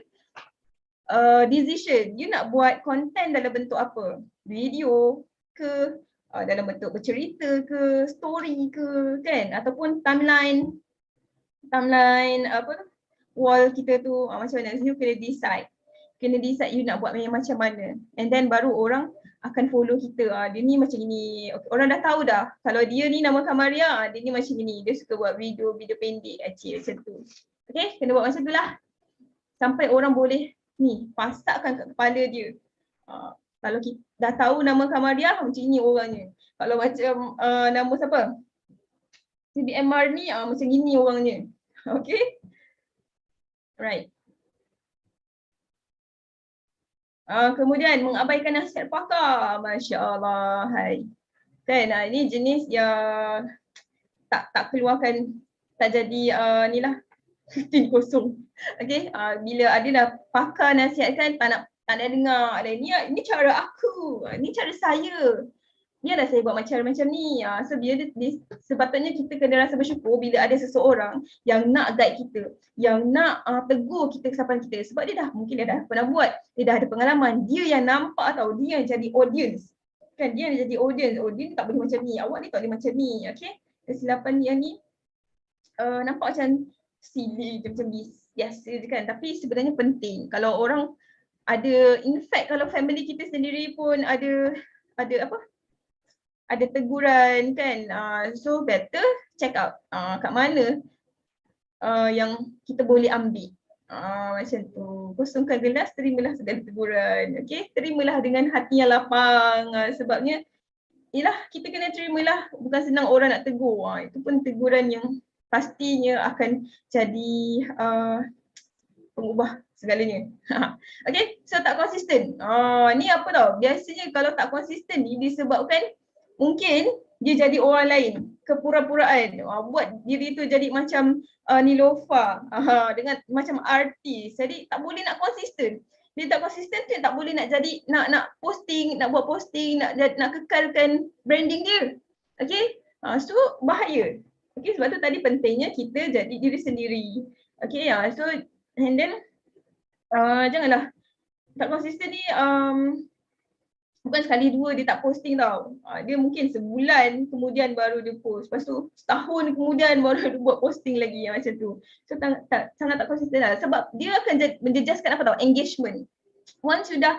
decision. You nak buat konten dalam bentuk apa? Video ke, dalam bentuk bercerita ke, story ke, kan? Ataupun timeline apa wall kita tu macam mana? You kena decide you nak buat macam mana. And then baru orang akan follow kita. Dia ni macam ini. Okay, orang dah tahu dah. Kalau dia ni nama Kamaria, dia ni macam ini. Dia suka buat video pendek macam tu. Okay, kena buat macam tu lah. Sampai orang boleh ni pasakkan kat kepala dia. Kalau kita dah tahu nama Kamaria, macam ini orangnya. Kalau macam nama siapa? CBMR ni macam ini orangnya. Okay. Right. Kemudian mengabaikan nasihat pakar. Masya Allah. Hai. Kan ini jenis yang tak keluarkan, tak jadi ni lah tin kosong. Okay. Bila ada dah pakar nasihatkan, tak nak dengar. Ni cara aku. Ni cara saya. Biarlah saya buat macam ni. So sepatutnya kita kena rasa bersyukur bila ada seseorang yang nak guide kita, yang nak tegur kita kesabaran kita. Sebab dia dah mungkin dia dah pernah buat, dia dah ada pengalaman, dia yang nampak tau, dia yang jadi audience. Kan dia yang jadi audience, oh dia tak boleh macam ni, awak ni tak boleh macam ni. Okay, kesilapan dia ni nampak macam silly, macam biasa je kan. Tapi sebenarnya penting. Kalau orang ada, in fact kalau family kita sendiri pun ada teguran kan, so better check out kat mana yang kita boleh ambil. Macam tu, kosongkan gelas, terimalah segala teguran. Okay, terimalah dengan hati yang lapang. Sebabnya yelah, kita kena terimalah, bukan senang orang nak tegur. Itu pun teguran yang pastinya akan jadi pengubah segalanya. Okay, so tak konsisten. Ni apa tau, biasanya kalau tak konsisten ni disebabkan mungkin dia jadi orang lain, kepura-puraan, buat diri tu jadi macam Nilofa, dengan macam artis. Jadi tak boleh nak konsisten. Bila tak konsisten tu tak boleh nak jadi, nak posting, nak buat posting, nak kekalkan branding dia. Okay, so bahaya. Okay, sebab tu tadi pentingnya kita jadi diri sendiri. Okay, so and then janganlah tak konsisten ni, bukan sekali dua dia tak posting tau. Dia mungkin sebulan kemudian baru dia post. Lepas tu setahun kemudian baru dia buat posting lagi macam tu. So sangat tak konsisten lah. Sebab dia akan menjejaskan apa tau, engagement. Once sudah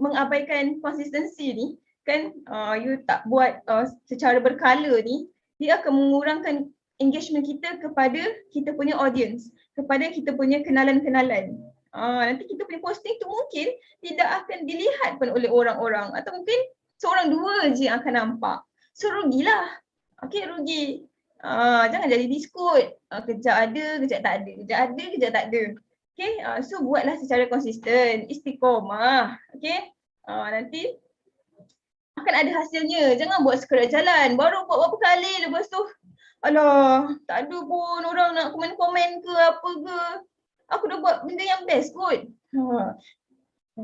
mengabaikan konsistensi ni kan, you tak buat secara berkala ni, dia akan mengurangkan engagement kita kepada kita punya audience, kepada kita punya kenalan-kenalan. Nanti kita punya posting tu mungkin tidak akan dilihat pun oleh orang-orang, atau mungkin seorang dua je yang akan nampak. So rugilah. Okay, rugi. Jangan jadi biskut. Kejap ada, kejap tak ada. Kejap ada, kejap tak ada. Okay, so buatlah secara konsisten, istiqomah. Okay, nanti akan ada hasilnya. Jangan buat sekejap jalan. Baru buat berapa kali, lepas tu alah, tak ada pun orang nak komen-komen ke apa ke. Aku dah buat benda yang best kot.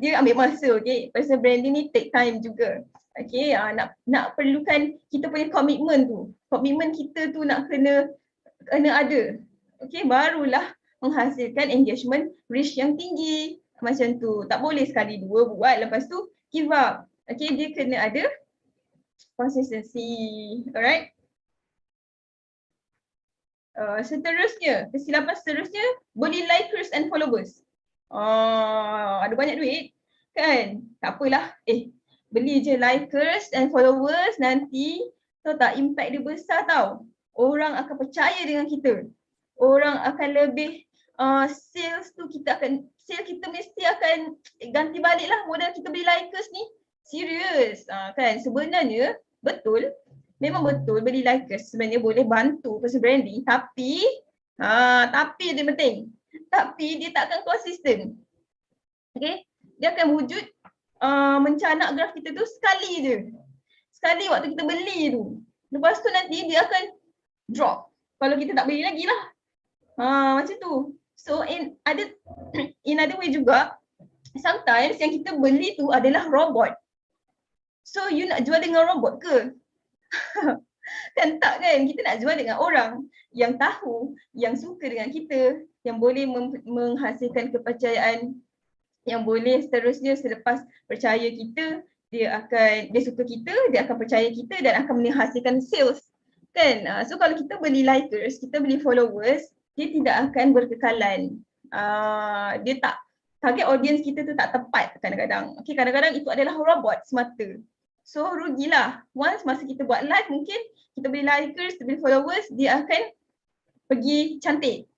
Dia ambil masa, okay. Personal branding ni take time juga. Okay, nak perlukan kita punya komitmen tu. Komitmen kita tu nak kena ada. Okay, barulah menghasilkan engagement reach yang tinggi. Macam tu. Tak boleh sekali dua buat, lepas tu give up. Okay, dia kena ada consistency. Alright. Seterusnya, kesilapan seterusnya, beli likers and followers. Ada banyak duit kan, tak apalah, beli je likers and followers, nanti tahu tak impact dia besar tau. Orang akan percaya dengan kita. Orang akan lebih sales tu, sales kita mesti akan ganti balik lah modal kita beli likers ni. Serius kan, sebenarnya betul. Memang betul beli likers sebenarnya boleh bantu personal branding, tapi yang penting, tapi dia tak akan konsisten. Okay, dia akan wujud mencanak graf kita tu sekali je. Sekali waktu kita beli tu. Lepas tu nanti dia akan drop kalau kita tak beli lagi lah. Macam tu. So in other way juga, sometimes yang kita beli tu adalah robot. So you nak jual dengan robot ke? Kan tak kan, kita nak jual dengan orang yang tahu, yang suka dengan kita, yang boleh menghasilkan kepercayaan, yang boleh seterusnya selepas percaya kita, dia suka kita, dia akan percaya kita dan akan menghasilkan sales kan. So kalau kita beli likers, kita beli followers, dia tidak akan berkekalan. Dia target audience kita tu tak tepat kadang-kadang. Okay, kadang-kadang itu adalah robot semata. So rugilah. Once masa kita buat live, mungkin kita beli likers, kita beli followers, dia akan pergi cantik.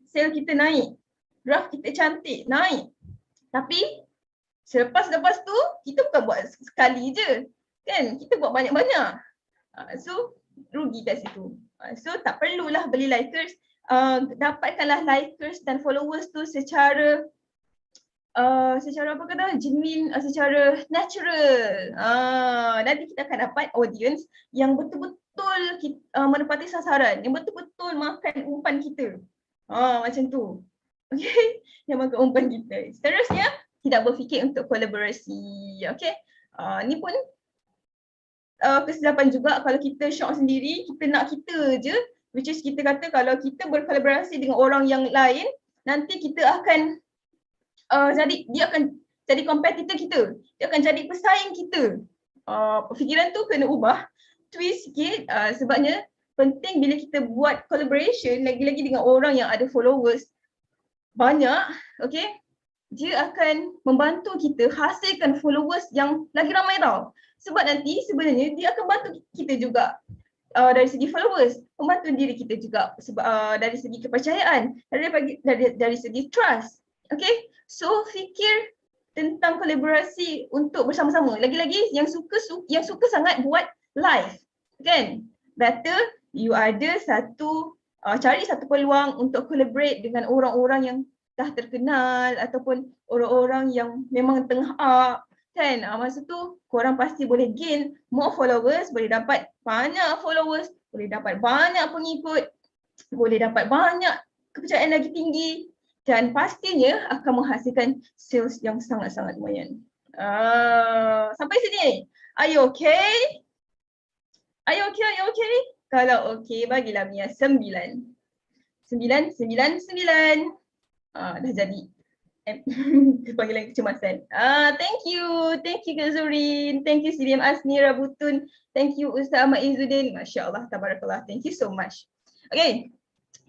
Sale kita naik. Draft kita cantik, naik. Tapi selepas tu, kita bukan buat sekali je. Kan? Kita buat banyak-banyak. So rugi kat situ. So tak perlulah beli likers. Dapatkanlah likers dan followers tu secara apa kata, genuine, secara natural. Nanti kita akan dapat audience yang betul-betul menepati sasaran, yang betul-betul makan umpan kita. Macam tu. Okay, yang makan umpan kita. Seterusnya, tidak berfikir untuk kolaborasi. Okay, ni pun kesilapan juga kalau kita shock sendiri, kita nak kita je, which is kita kata kalau kita berkolaborasi dengan orang yang lain, nanti kita akan dia akan jadi kompetitor kita, dia akan jadi pesaing kita. Fikiran tu kena ubah, twist sikit, sebabnya penting bila kita buat collaboration lagi-lagi dengan orang yang ada followers banyak, okay, dia akan membantu kita hasilkan followers yang lagi ramai tau. Sebab nanti sebenarnya dia akan bantu kita juga dari segi followers, membantu diri kita juga dari segi kepercayaan, dari segi trust. Okay, so fikir tentang kolaborasi untuk bersama-sama. Lagi-lagi yang suka sangat buat live, kan? Better you ada cari satu peluang untuk collaborate dengan orang-orang yang dah terkenal ataupun orang-orang yang memang tengah up, kan? Masa tu korang pasti boleh gain more followers, boleh dapat banyak followers, boleh dapat banyak pengikut, boleh dapat banyak kepercayaan lagi tinggi. Dan pastinya akan menghasilkan sales yang sangat-sangat lumayan. Sampai sini. Are you okay? Are you okay? Kalau okay, bagilah Mia 9. 9. Dah jadi. Panggilan kecemasan. Thank you Kak Zurin. Thank you CDM Asni Rabutun. Thank you Ustaz Ahmad Izzuddin. Masya Allah, tabarakallah. Thank you so much. Okay,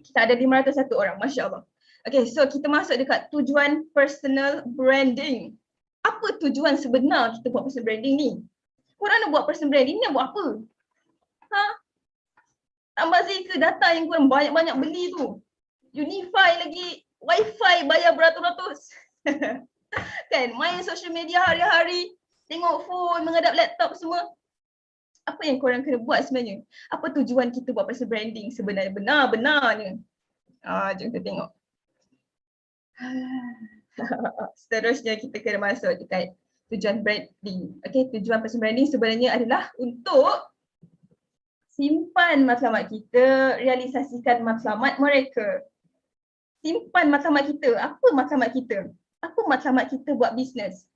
kita ada 501 orang. Masya Allah. Okay, so kita masuk dekat tujuan personal branding. Apa tujuan sebenar kita buat personal branding ni? Korang nak buat personal branding ni nak buat apa? Tambah ke data yang korang banyak-banyak beli tu. Unify lagi, wifi bayar beratus-ratus. Kan, main social media hari-hari, tengok phone, menghadap laptop semua. Apa yang korang kena buat sebenarnya? Apa tujuan kita buat personal branding sebenarnya? Benar-benarnya. Jom kita tengok. Seterusnya kita kena masuk dekat tujuan branding. Okay, tujuan personal branding sebenarnya adalah untuk simpan matlamat kita, realisasikan matlamat mereka. Simpan matlamat kita. Apa matlamat kita? Apa matlamat kita buat bisnes?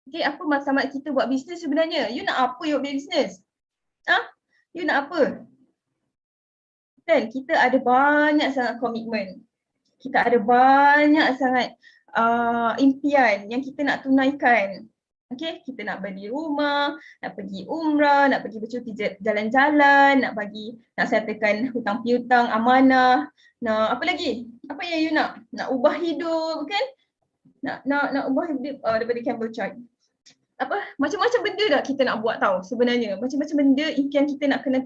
Okay, apa matlamat kita buat bisnes sebenarnya? You nak apa you buat bisnes? You nak apa? Kan, kita ada banyak sangat komitmen. Kita ada banyak sangat impian yang kita nak tunaikan. Okay, kita nak beli rumah, nak pergi umrah, nak pergi bercuti jalan-jalan, nak settlekan hutang piutang, amanah, nak apa lagi? Apa yang you nak? Nak ubah hidup, kan? Nak ubah hidup daripada Campbell chart. Macam-macam benda dah kita nak buat tau sebenarnya. Macam-macam benda impian kita nak kena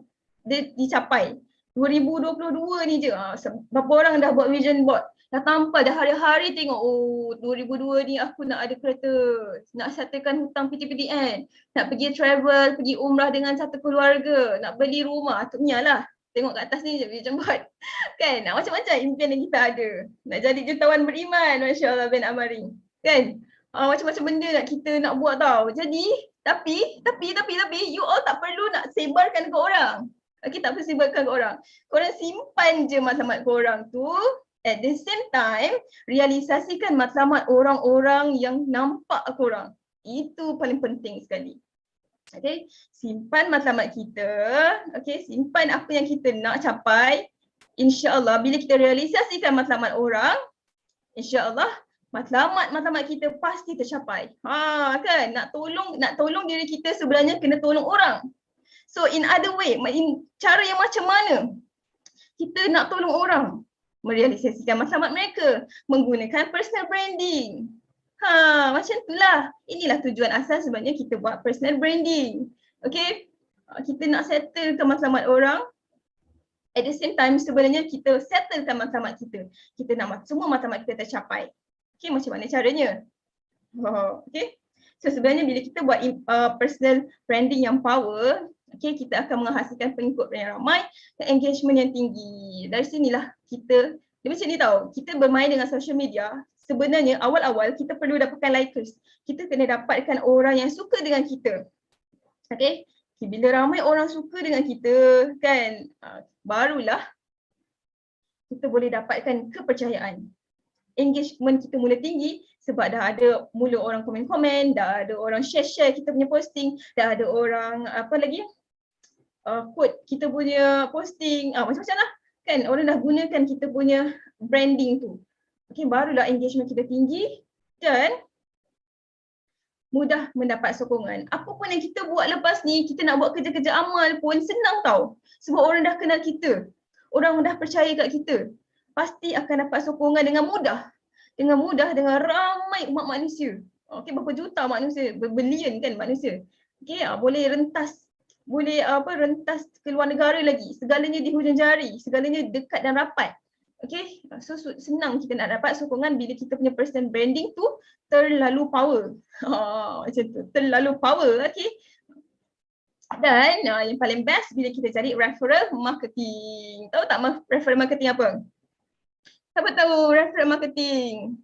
dicapai. 2022 ni je, berapa orang dah buat vision board, dah tampal, dah hari-hari tengok, 2002 ni aku nak ada kereta, nak settlekan hutang PTPTN, nak pergi travel, pergi umrah dengan satu keluarga, nak beli rumah, tu lah. Tengok kat atas ni je vision board. Kan, macam-macam impian yang kita ada. Nak jadi jutawan beriman, Masya Allah bin Amarin. Kan, macam-macam benda kita nak buat tau. Jadi, tapi, you all tak perlu nak sebarkan ke orang. Okay, tak perlu sebarkan ke orang. Korang simpan je matlamat korang tu. At the same time, realisasikan matlamat orang-orang yang nampak korang. Itu paling penting sekali. Okay, simpan matlamat kita. Okay, simpan apa yang kita nak capai. InsyaAllah bila kita realisasikan matlamat orang, InsyaAllah matlamat kita pasti tercapai. Kan, nak tolong diri kita sebenarnya kena tolong orang. So in other way, cara yang macam mana kita nak tolong orang? merealisasikan matlamat mereka menggunakan personal branding. Macam itulah. Inilah tujuan asal sebenarnya kita buat personal branding. Okay, kita nak settlekan matlamat orang. At the same time sebenarnya kita settlekan matlamat kita. Kita nak semua matlamat kita tercapai. Okay, macam mana caranya? Okay. So sebenarnya bila kita buat personal branding yang power, okay, kita akan menghasilkan pengikut yang ramai dan engagement yang tinggi. Dari sinilah dia macam ni tau, kita bermain dengan social media, sebenarnya awal-awal kita perlu dapatkan likers. Kita kena dapatkan orang yang suka dengan kita. Okay, bila ramai orang suka dengan kita kan, barulah kita boleh dapatkan kepercayaan. Engagement kita mula tinggi sebab dah ada mula orang komen-komen, dah ada orang share-share kita punya posting, dah ada orang quote kita punya posting, macam-macam lah kan, orang dah gunakan kita punya branding tu. Okay, barulah engagement kita tinggi dan mudah mendapat sokongan. Apa pun yang kita buat lepas ni, kita nak buat kerja-kerja amal pun senang tau. Sebab orang dah kenal kita, orang dah percaya kat kita. Pasti akan dapat sokongan dengan mudah. Dengan ramai umat manusia. Okay, berapa juta manusia, berbilion kan manusia. Okay, boleh rentas ke luar negara lagi. Segalanya di hujung jari, segalanya dekat dan rapat. Okay, so senang kita nak dapat sokongan bila kita punya personal branding tu terlalu power. Macam tu, terlalu power. Okay. Dan yang paling best bila kita cari referral marketing. Tahu tak referral marketing apa? Siapa tahu referral marketing?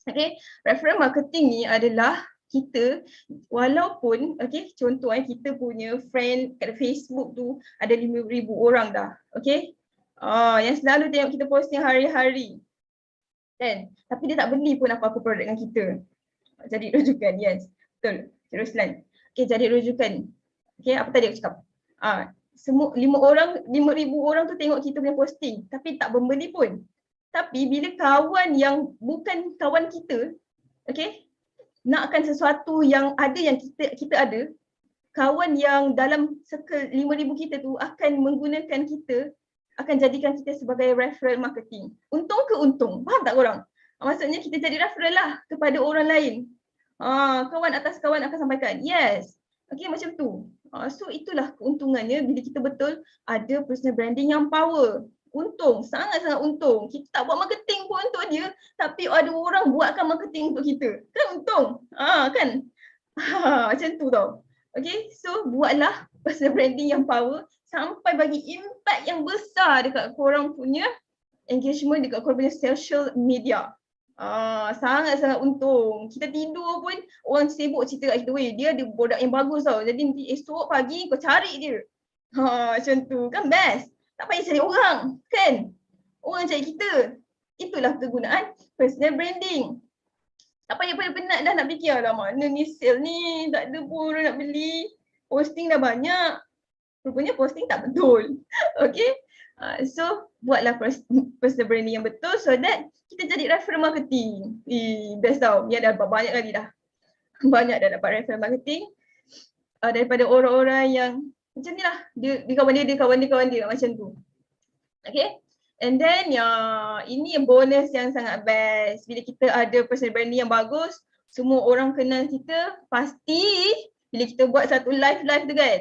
Okay, referral marketing ni adalah kita walaupun contoh kita punya friend kat Facebook tu ada 5,000 orang dah. Okay, yang selalu tengok kita posting hari-hari kan, tapi dia tak beli pun apa-apa produk dengan kita. Jadi rujukan, yes, betul, Ruslan. Okay, jadi rujukan. Okay, apa tadi aku cakap? Semua 5,000 orang tu tengok kita punya posting tapi tak membeli pun. Tapi bila kawan yang bukan kawan kita, okay, nakkan sesuatu yang kita ada, kawan yang dalam circle 5,000 kita tu akan menggunakan kita, akan jadikan kita sebagai referral marketing. Untung ke untung? Faham tak korang? Maksudnya kita jadi referral lah kepada orang lain. Kawan atas kawan akan sampaikan. Yes. Okay, macam tu. So itulah keuntungannya bila kita betul ada personal branding yang power. Untung, sangat-sangat untung. Kita tak buat marketing pun untuk dia, tapi ada orang buatkan marketing untuk kita. Kan untung? Kan? Macam tu tau. Okay, so buatlah personal branding yang power sampai bagi impact yang besar dekat korang punya engagement, dekat korang punya social media. Sangat-sangat untung. Kita tidur pun orang sibuk cerita kat kita, weh dia ada produk yang bagus tau. Jadi nanti esok pagi kau cari dia. Macam tu kan best. Tak payah cari orang kan. Orang cari kita. Itulah kegunaan personal branding. Tak payah penat dah nak fikir lah mana ni sale ni, tak ada pun orang nak beli. Posting dah banyak. Rupanya posting tak betul. Okay. So buatlah personal branding yang betul so that kita jadi referral marketing. Best tau. Ni ada banyak kali dah. Banyak dah dapat referral marketing daripada orang-orang yang macam ni lah. Dia kawan dia macam tu. Okay. And then ini bonus yang sangat best. Bila kita ada personal branding yang bagus, semua orang kenal kita, pasti bila kita buat satu live tu kan,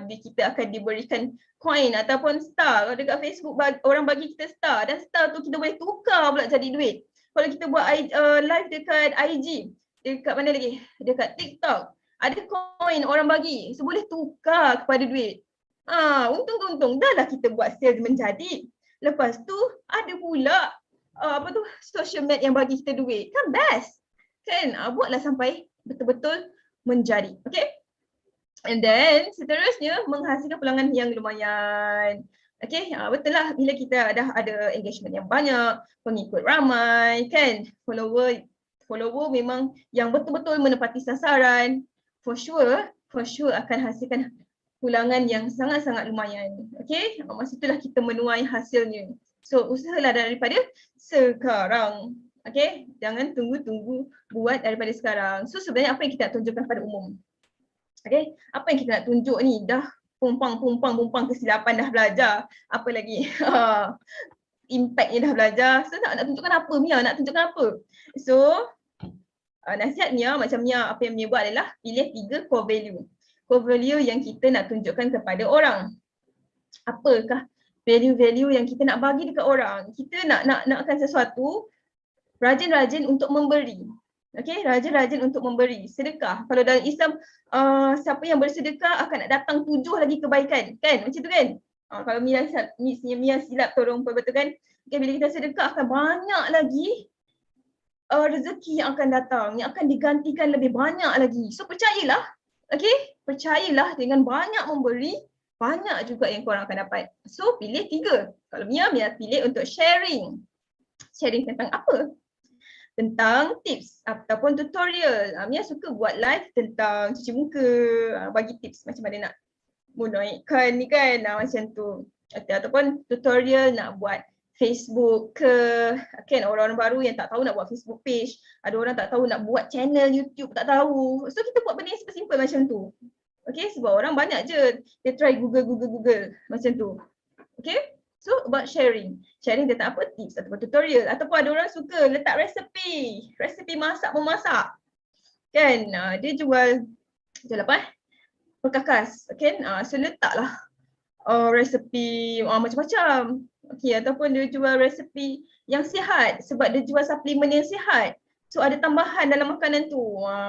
kita akan diberikan coin ataupun star. Kalau dekat Facebook orang bagi kita star dan star tu kita boleh tukar pula jadi duit. Kalau kita buat live dekat IG, dekat mana lagi? Dekat TikTok, ada coin orang bagi, so boleh tukar kepada duit. Untung dah lah kita buat sales menjadi. Lepas tu ada pula social media yang bagi kita duit. Kan best. Kan? Buatlah sampai betul-betul menjadi. Okay? And then seterusnya menghasilkan pelanggan yang lumayan. Okay, betul lah bila kita dah ada engagement yang banyak, pengikut ramai kan, follower memang yang betul-betul menepati sasaran, for sure akan hasilkan pulangan yang sangat-sangat lumayan. Okay, masa itulah kita menuai hasilnya. So usahalah daripada sekarang. Okay, jangan tunggu-tunggu, buat daripada sekarang. So sebenarnya apa yang kita nak tunjukkan pada umum? Okay, apa yang kita nak tunjuk ni dah pumpang kesilapan dah belajar. Apa lagi? Impactnya dah belajar. So nak tunjukkan apa Mia? Nak tunjukkan apa? So nasihat Mia, macam Mia, apa yang Mia buat adalah pilih 3 core value. Core value yang kita nak tunjukkan kepada orang. Apakah value-value yang kita nak bagi dekat orang? Kita nakkan sesuatu, rajin-rajin untuk memberi. Okay, rajin-rajin untuk memberi. Sedekah. Kalau dalam Islam, siapa yang bersedekah akan datang 7 lagi kebaikan. Kan? Macam tu kan? Kalau Mia silap tolong perbetulkan. Okay, bila kita sedekah akan banyak lagi rezeki yang akan datang. Yang akan digantikan lebih banyak lagi. So percayalah. Okay, percayalah dengan banyak memberi, banyak juga yang korang akan dapat. So pilih 3. Kalau Mia pilih untuk sharing. Sharing tentang apa? Tentang tips ataupun tutorial. Mia suka buat live tentang cuci muka, bagi tips macam mana nak menaikkan ni kan, macam tu. Ataupun tutorial nak buat Facebook ke, kan orang-orang baru yang tak tahu nak buat Facebook page, ada orang tak tahu nak buat channel YouTube, tak tahu. So kita buat benda yang simple-simple macam tu. Okay, sebab orang banyak je dia try Google macam tu. Okay, so about sharing tentang apa, tips ataupun tutorial, ataupun ada orang suka letak resepi memasak kan, dia jual apa, perkakas kan, so letaklah resepi macam-macam. Okay, ataupun dia jual resepi yang sihat sebab dia jual suplemen yang sihat. So ada tambahan dalam makanan tu,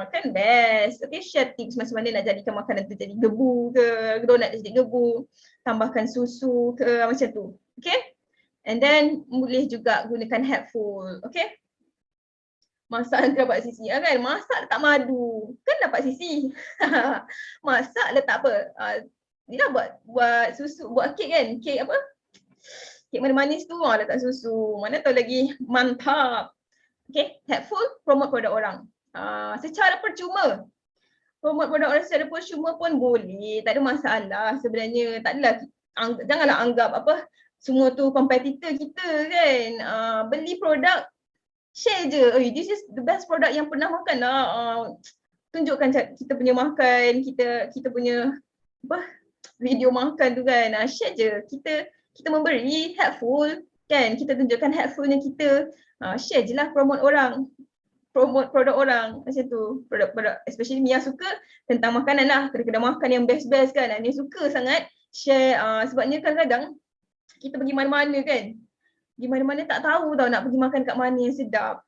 kan best. Okay, share tips macam mana nak jadikan makanan tu jadi gebu ke, donat jadi gebu, tambahkan susu ke, macam tu. Okay, and then boleh juga gunakan helpful. Okay, masak nanti dapat sisi kan, masak letak madu kan dapat sisi. Masak letak apa, dia buat susu, buat kek kan, kek apa, kek manis tu letak susu, mana tahu lagi mantap. Okay, helpful, promote produk orang secara percuma. Promote produk orang secara percuma pun boleh, tak ada masalah sebenarnya. Tak adalah, janganlah anggap apa semua tu kompetitor kita kan. Beli produk, share je, this is the best product yang pernah makan lah. Tunjukkan kita punya makan, kita punya apa video makan tu kan, share je. Kita memberi, helpful kan, kita tunjukkan helpfulnya kita. Share je lah, promote produk orang macam tu. Produk especially Mia suka tentang makanan lah, kedai-kedai makan yang best-best kan, Mia suka sangat share. Sebabnya kadang-kadang kita pergi mana-mana kan, di mana-mana tak tahu tau nak pergi makan kat mana yang sedap.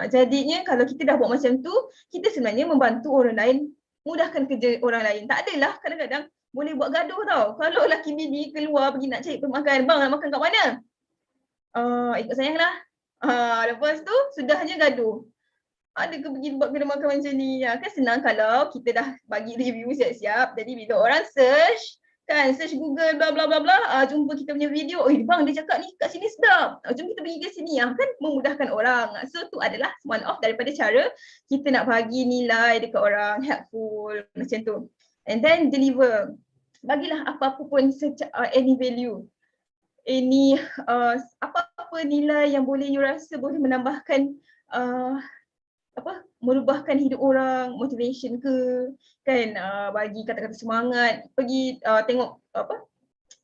Jadinya kalau kita dah buat macam tu, kita sebenarnya membantu orang lain, mudahkan kerja orang lain. Tak adalah kadang-kadang boleh buat gaduh tau. Kalau laki bini keluar pergi nak cari makan, bang nak makan kat mana? Ikut sayang lah. Lepas tu sudahnya gaduh. Ada ke pergi buat kedai makan macam ni? Kan senang kalau kita dah bagi review siap-siap. Jadi bila orang search Google bla bla bla bla, jumpa kita punya video, bang dia cakap ni kat sini sedap, jom kita pergi ke sini, kan memudahkan orang. So tu adalah one of daripada cara kita nak bagi nilai dekat orang, helpful macam tu. And then deliver, bagilah apa-apa pun any value, any apa-apa nilai yang boleh you rasa boleh menambahkan merubahkan hidup orang, motivation ke kan, bagi kata-kata semangat, pergi tengok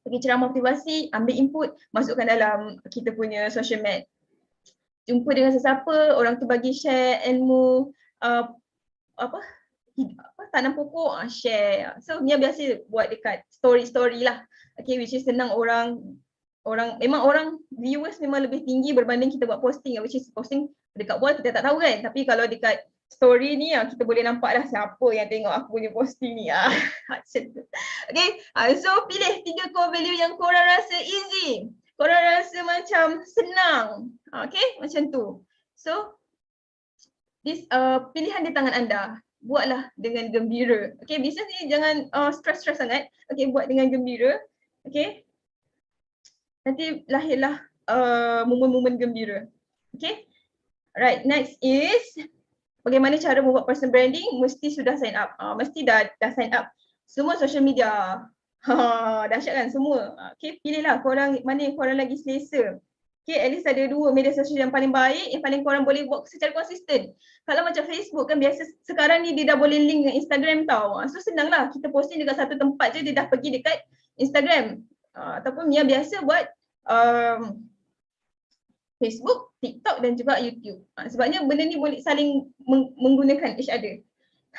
pergi ceramah motivasi, ambil input, masukkan dalam kita punya social media. Jumpa dengan sesiapa, orang tu bagi share ilmu tanam pokok, share. So Mia biasa buat dekat story lah. Okay, which is senang orang memang orang viewers memang lebih tinggi berbanding kita buat posting, which is posting dekat wall kita tak tahu kan, tapi kalau dekat story ni kita boleh nampak dah siapa yang tengok aku punya posting ni. Okay, so pilih 3 core value yang korang rasa easy, korang rasa macam senang, okay, macam tu. So this pilihan di tangan anda, buatlah dengan gembira. Okay, bisnes ni jangan stress sangat. Okay, buat dengan gembira. Okay, nanti lahirlah momen-momen gembira. Okay, right, next is bagaimana cara membuat personal branding. Mesti sudah sign up, mesti dah sign up semua social media. Dahsyat kan semua. Okay, pilihlah korang mana yang korang lagi selesa. Okay, at least ada 2 media sosial yang paling baik, yang paling korang boleh buat secara konsisten. Kalau macam Facebook kan biasa sekarang ni dia dah boleh link dengan Instagram tau. So senang lah, kita posting dekat satu tempat je dia dah pergi dekat Instagram. Ataupun Mia biasa buat Facebook, TikTok dan juga YouTube. Sebabnya benda ni boleh saling menggunakan each other.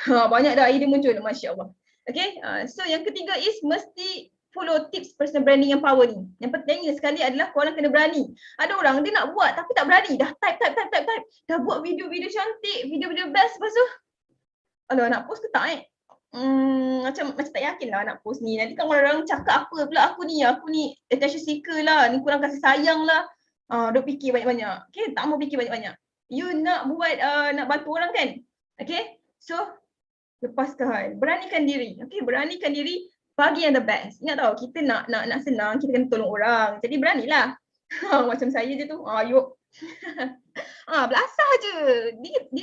Banyak dah idea muncul, Masya Allah. Okay, so yang ketiga is mesti follow tips personal branding yang power ni. Yang pentingnya sekali adalah korang kena berani. Ada orang dia nak buat tapi tak berani. Dah type. Dah buat video-video cantik, video-video best. Lepas tu, alah nak post ke tak macam tak yakin lah nak post ni. Nanti kan orang cakap apa pula aku ni attention seeker lah, ni kurang kasih sayang lah. Duk fikir banyak-banyak. Okay, tak mau fikir banyak-banyak. You nak buat, nak bantu orang kan? Okay, so lepaskan, beranikan diri. Okay, beranikan diri, bagi yang the best. Ingat tau, kita nak senang, kita kena tolong orang. Jadi beranilah. Macam saya je tu, yuk. Belasah je. Dia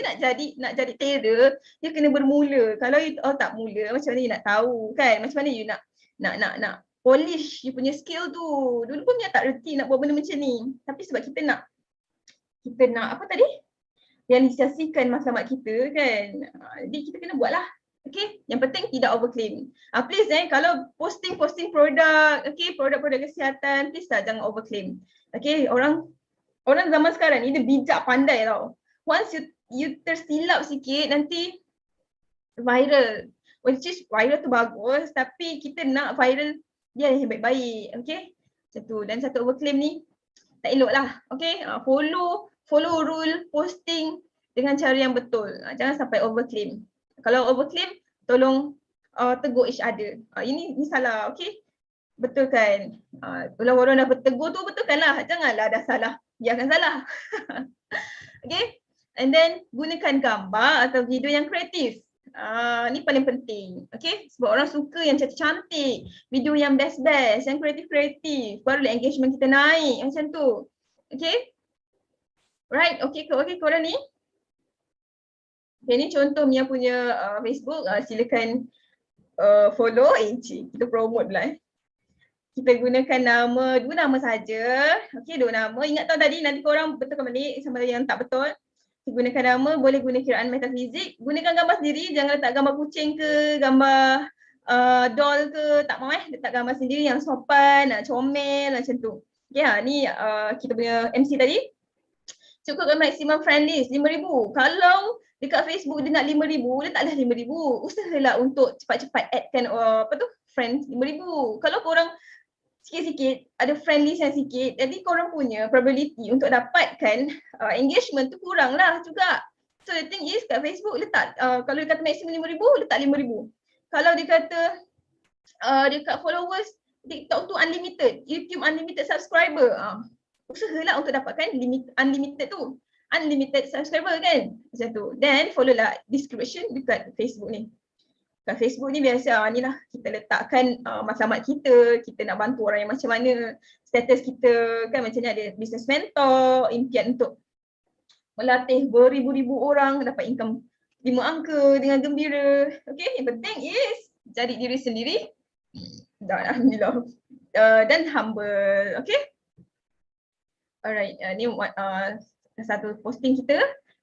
nak jadi trader, dia kena bermula. Kalau you tak mula, macam mana you nak tahu kan? Macam mana you nak polish you punya skill tu. Dulu pun dia tak reti nak buat benda macam ni. Tapi sebab kita nak apa tadi? Realisasikan matlamat kita kan. Jadi kita kena buat lah. Okay, yang penting tidak overclaim. Please kalau posting produk, okay, produk-produk kesihatan, please lah jangan overclaim. Okay, orang zaman sekarang ni dia bijak pandai tau. Once you tersilap sikit nanti viral. Which is viral tu bagus tapi kita nak viral dia yang baik-baik. Okay, macam tu. Dan satu overclaim ni tak elok lah. Okay, follow rule posting dengan cara yang betul. Jangan sampai overclaim. Kalau overclaim, tolong tegur each other. Ini salah, okay? Betul kan? Kalau orang dah bertegur tu, betulkanlah. Janganlah dah salah. Biarkan salah. Okay? And then, gunakan gambar atau video yang kreatif. Ni paling penting. Okay? Sebab orang suka yang cantik-cantik. Video yang best-best, yang kreatif-kreatif. Barulah engagement kita naik. Macam tu. Okay? Right? Okay korang ni? Okay, ni contoh Mia punya Facebook. Silakan follow. Kita promote pula. Kita gunakan nama, 2 nama saja. Okay, 2 nama. Ingat tau tadi, nanti korang betulkan balik sama yang tak betul. Gunakan nama, boleh guna kiraan metafizik. Gunakan gambar sendiri, jangan letak gambar kucing ke, gambar doll ke, tak mau letak gambar sendiri yang sopan, comel macam tu. Okay, ni kita punya MC tadi. Cukupkan maximum friend list 5,000. Kalau dekat Facebook dia nak 5,000, letaklah 5,000. Usahalah untuk cepat-cepat addkan friends 5,000. Kalau korang sikit-sikit ada friend list yang sikit, jadi korang punya probability untuk dapatkan engagement tu kurang lah juga. So the thing is kat Facebook letak, kalau dia kata maximum 5,000, letak 5,000. Kalau dia kata dekat followers, TikTok tu unlimited, YouTube unlimited subscriber, usahalah untuk dapatkan unlimited tu. Unlimited subscriber kan, macam tu. Then follow lah description dekat Facebook ni. Kat Facebook ni biasa ni lah kita letakkan matlamat kita nak bantu orang yang macam mana, status kita kan, macam ni ada business mentor, impian untuk melatih beribu-ribu orang dapat income 5 angka dengan gembira. Okay, yang penting is jadi diri sendiri dan alhamdulillah dan humble. Okay, alright, ni satu posting kita.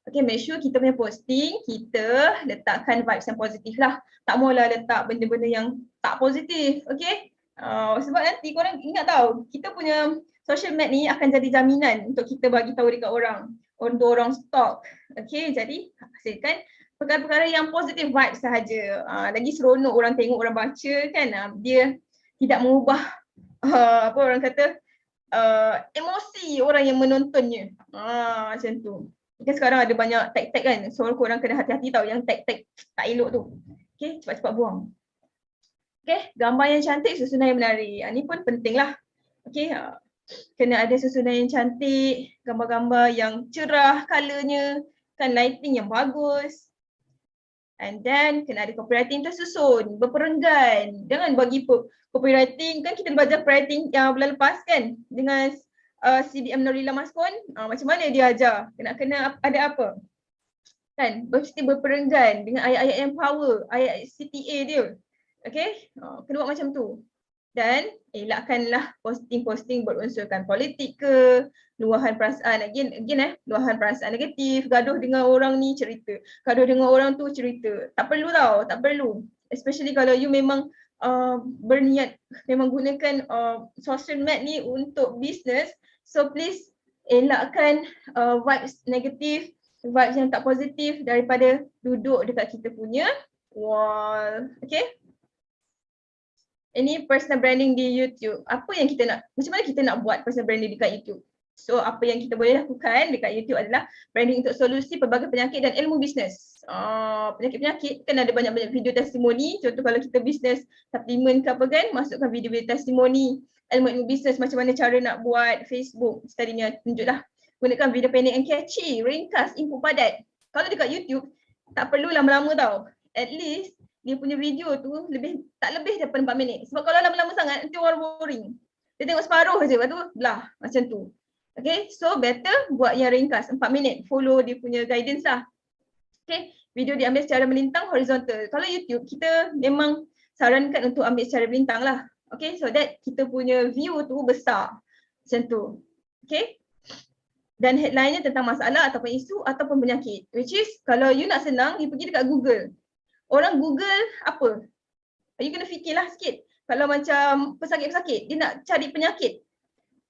Okay, make sure kita punya posting, kita letakkan vibes yang positif lah. Tak maulah letak benda-benda yang tak positif, okay? Sebab nanti korang ingat tau, kita punya social media ni akan jadi jaminan untuk kita bagi tahu dekat orang, untuk orang stalk. Okay, jadi hasilkan perkara-perkara yang positif vibes sahaja. Lagi seronok orang tengok, orang baca kan, dia tidak mengubah apa orang kata, emosi orang yang menontonnya. Macam tu. Kan sekarang ada banyak tag-tag kan, so korang kena hati-hati tau yang tag-tag tak elok tu. Okay, cepat-cepat buang. Okay, gambar yang cantik, susunan yang menarik. Ni pun penting lah. Okay, kena ada susunan yang cantik, gambar-gambar yang cerah colournya, kan, lighting yang bagus. And then kena ada copywriting tersusun, berperenggan. Jangan bagi copywriting, kan kita belajar copywriting yang bulan lepas kan dengan CDM Norila Maskon, macam mana dia ajar, kena ada apa kan, mesti berperenggan dengan ayat-ayat yang power, ayat CTA dia. Okay, kena buat macam tu. Dan elakkanlah posting-posting berunsurkan politik ke, luahan perasaan, luahan perasaan negatif, gaduh dengan orang ni cerita, gaduh dengan orang tu cerita. Tak perlu tau, tak perlu. Especially kalau you memang berniat memang gunakan social media ni untuk business, so please elakkan vibes negatif, vibes yang tak positif daripada duduk dekat kita punya wall. Okay? Ini personal branding di YouTube. Apa yang kita nak, macam mana kita nak buat personal branding dekat YouTube? So apa yang kita boleh lakukan dekat YouTube adalah branding untuk solusi pelbagai penyakit dan ilmu bisnes. Penyakit-penyakit kan ada banyak-banyak video testimoni. Contoh kalau kita bisnes supplement ke apa kan, masukkan video-video testimoni, ilmu-ilmu bisnes, macam mana cara nak buat Facebook. Tadinya tunjuklah. Gunakan video pendek and catchy, ringkas, info padat. Kalau dekat YouTube, tak perlu lama-lama tau. At least dia punya video tu tak lebih daripada 4 minit. Sebab kalau lama-lama sangat nanti orang boring. Dia tengok separuh je, lepas tu belah macam tu. Okay, so better buat yang ringkas 4 minit. Follow dia punya guidance lah. Okay, video diambil secara melintang horizontal. Kalau YouTube kita memang sarankan untuk ambil secara melintang lah. Okay, so that kita punya view tu besar. Macam tu. Okay. Dan headline-nya tentang masalah ataupun isu ataupun penyakit. Which is kalau you nak senang, you pergi dekat Google. Orang Google apa? You kena fikirlah sikit. Kalau macam pesakit-pesakit, dia nak cari penyakit.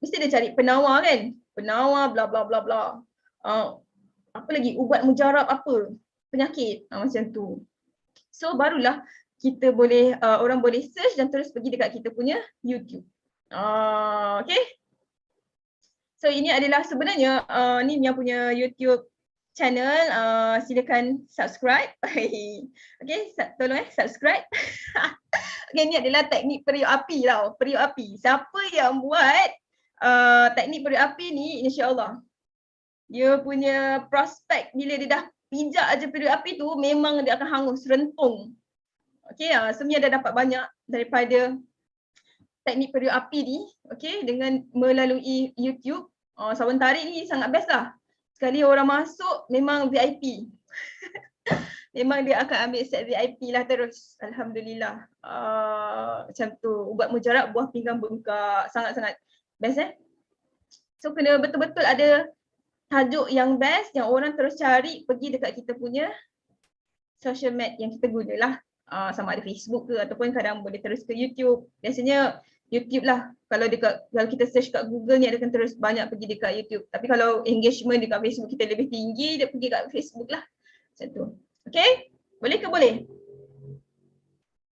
Mesti dia cari penawar kan? Penawar bla bla bla bla. Apa lagi? Ubat mujarab apa? Penyakit. Macam tu. So barulah kita boleh, orang boleh search dan terus pergi dekat kita punya YouTube. Okay? So ini adalah sebenarnya ni yang punya YouTube channel, silakan subscribe. Okay, tolong subscribe. Okay, ni adalah teknik periuk api tau, periuk api. Siapa yang buat teknik periuk api ni, insya-Allah dia punya prospek bila dia dah pijak aja periuk api tu memang dia akan hangus rentung. Okay, sebenarnya dah dapat banyak daripada teknik periuk api ni, okay, dengan melalui YouTube. Sawan tarik ni sangat best lah. Sekali orang masuk memang VIP. Memang dia akan ambil set VIP lah terus. Alhamdulillah. Macam tu. Ubat mujarab, buah pinggang bengkak. Sangat-sangat best So kena betul-betul ada tajuk yang best yang orang terus cari, pergi dekat kita punya social media yang kita guna lah. Sama ada Facebook ke ataupun kadang boleh terus ke YouTube. Biasanya YouTube lah. Kalau kita search kat Google ni, dia akan terus banyak pergi dekat YouTube. Tapi kalau engagement dekat Facebook kita lebih tinggi, dia pergi kat Facebook lah. Macam tu. Okay? Boleh ke? Boleh.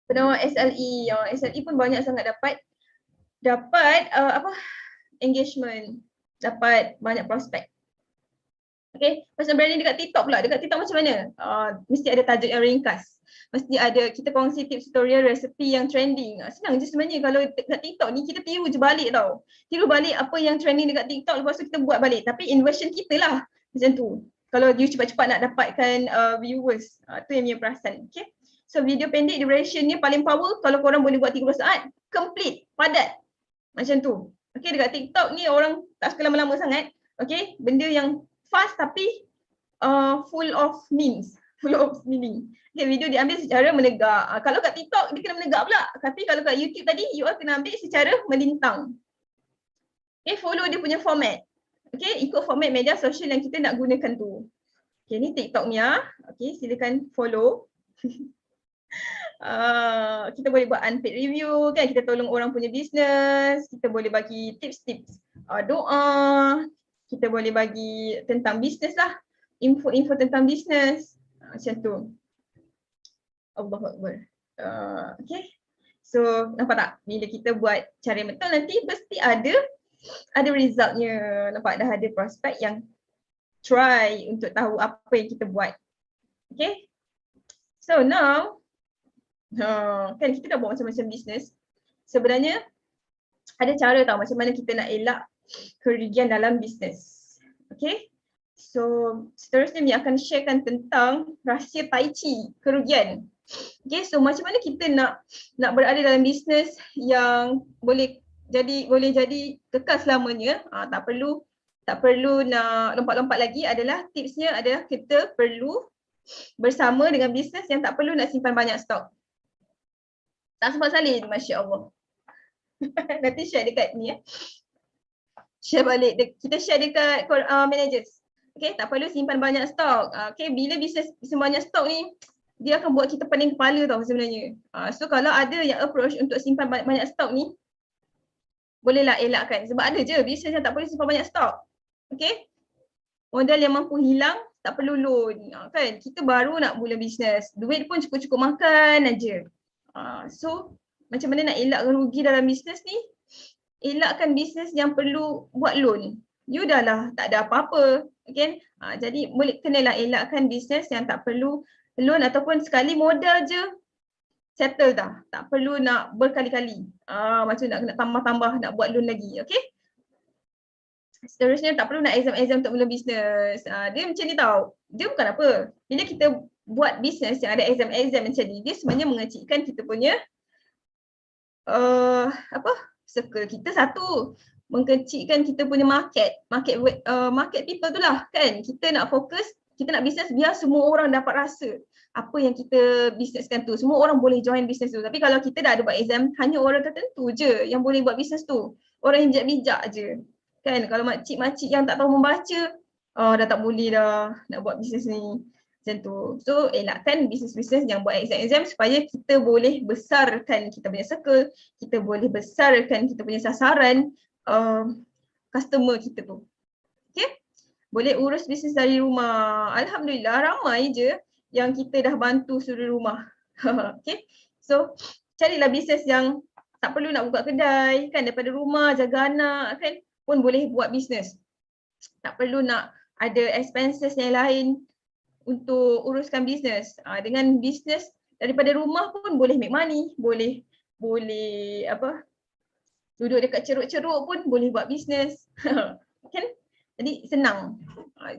Penawar SLE. SLE pun banyak sangat dapat engagement. Dapat banyak prospek. Okay? Pasal branding dekat TikTok pula. Dekat TikTok macam mana? Mesti ada tajuk yang ringkas. Mesti ada, kita kongsi tips tutorial resepi yang trending. Senang je sebenarnya kalau dekat TikTok ni kita tiru je balik tau. Tiru balik apa yang trending dekat TikTok, lepas tu kita buat balik. Tapi in version kita lah. Macam tu. Kalau you cepat-cepat nak dapatkan viewers. Tu yang punya perasan. Okay. So video pendek duration ni paling power kalau korang boleh buat 30 saat. Complete. Padat. Macam tu. Okay, dekat TikTok ni orang tak suka lama-lama sangat. Okay. Benda yang fast tapi full of memes. Full of meaning. Okay, video diambil secara menegak. Kalau kat TikTok dia kena menegak pula. Tapi kalau kat YouTube tadi you all kena ambil secara melintang. Okay, follow dia punya format. Okay, ikut format media sosial yang kita nak gunakan tu. Okay, ni TikTok ni Okay, silakan follow. Kita boleh buat unpaid review kan, kita tolong orang punya business, kita boleh bagi tips-tips doa, kita boleh bagi tentang business lah, info-info tentang business. Macam tu. Allahu Akbar. Okay. So nampak tak? Bila kita buat cara yang betul nanti mesti ada resultnya. Nampak dah ada prospek yang try untuk tahu apa yang kita buat. Okay. So now kan kita dah buat macam-macam business. Sebenarnya ada cara tau macam mana kita nak elak kerugian dalam business. Okay. So seterusnya Mia akan sharekan tentang rahsia tai chi kerugian. Okay, so macam mana kita nak berada dalam bisnes yang boleh jadi kekal selamanya. Tak perlu nak lompat-lompat lagi. Adalah tipsnya adalah kita perlu bersama dengan bisnes yang tak perlu nak simpan banyak stok. Tak sempat salin, Masya Allah. Nanti share dekat ni ya. Share balik, kita share dekat managers. Okay, tak perlu simpan banyak stok. Okay, bila bisnes banyak stok ni, dia akan buat kita pening kepala tau sebenarnya. So kalau ada yang approach untuk simpan banyak stok ni, bolehlah elakkan. Sebab ada je bisnes yang tak boleh simpan banyak stok. Okay, modal yang mampu hilang, tak perlu loan. Kan, kita baru nak mula bisnes, duit pun cukup-cukup makan aja. So macam mana nak elakkan rugi dalam bisnes ni? Elakkan bisnes yang perlu buat loan. You dah lah tak ada apa-apa. Okay? Jadi kenalah elakkan bisnes yang tak perlu loan ataupun sekali modal je settle dah. Tak perlu nak berkali-kali. Macam nak tambah-tambah nak buat loan lagi. Okay? Seterusnya tak perlu nak exam-exam untuk mula bisnes. Dia macam ni tau. Dia bukan apa. Bila kita buat bisnes yang ada exam-exam macam ni, dia sebenarnya mengecilkan kita punya circle kita satu, mengkecilkan kita punya market people tu lah kan. Kita nak fokus, kita nak bisnes biar semua orang dapat rasa apa yang kita bisneskan tu. Semua orang boleh join bisnes tu. Tapi kalau kita dah ada buat exam, hanya orang tertentu je yang boleh buat bisnes tu. Orang yang bijak-bijak je. Kan, kalau makcik-makcik yang tak tahu membaca, dah tak boleh dah nak buat bisnes ni. Macam tu. So elakkan bisnes-bisnes yang buat exam-exam supaya kita boleh besarkan kita punya circle, kita boleh besarkan kita punya sasaran customer kita tu. Okay? Boleh urus bisnes dari rumah. Alhamdulillah ramai je yang kita dah bantu suri rumah. Okay? So carilah bisnes yang tak perlu nak buka kedai kan, daripada rumah jaga anak kan pun boleh buat bisnes. Tak perlu nak ada expenses yang lain untuk uruskan bisnes. Dengan bisnes daripada rumah pun boleh make money, boleh duduk dekat ceruk-ceruk pun boleh buat bisnes. Kan? Jadi senang.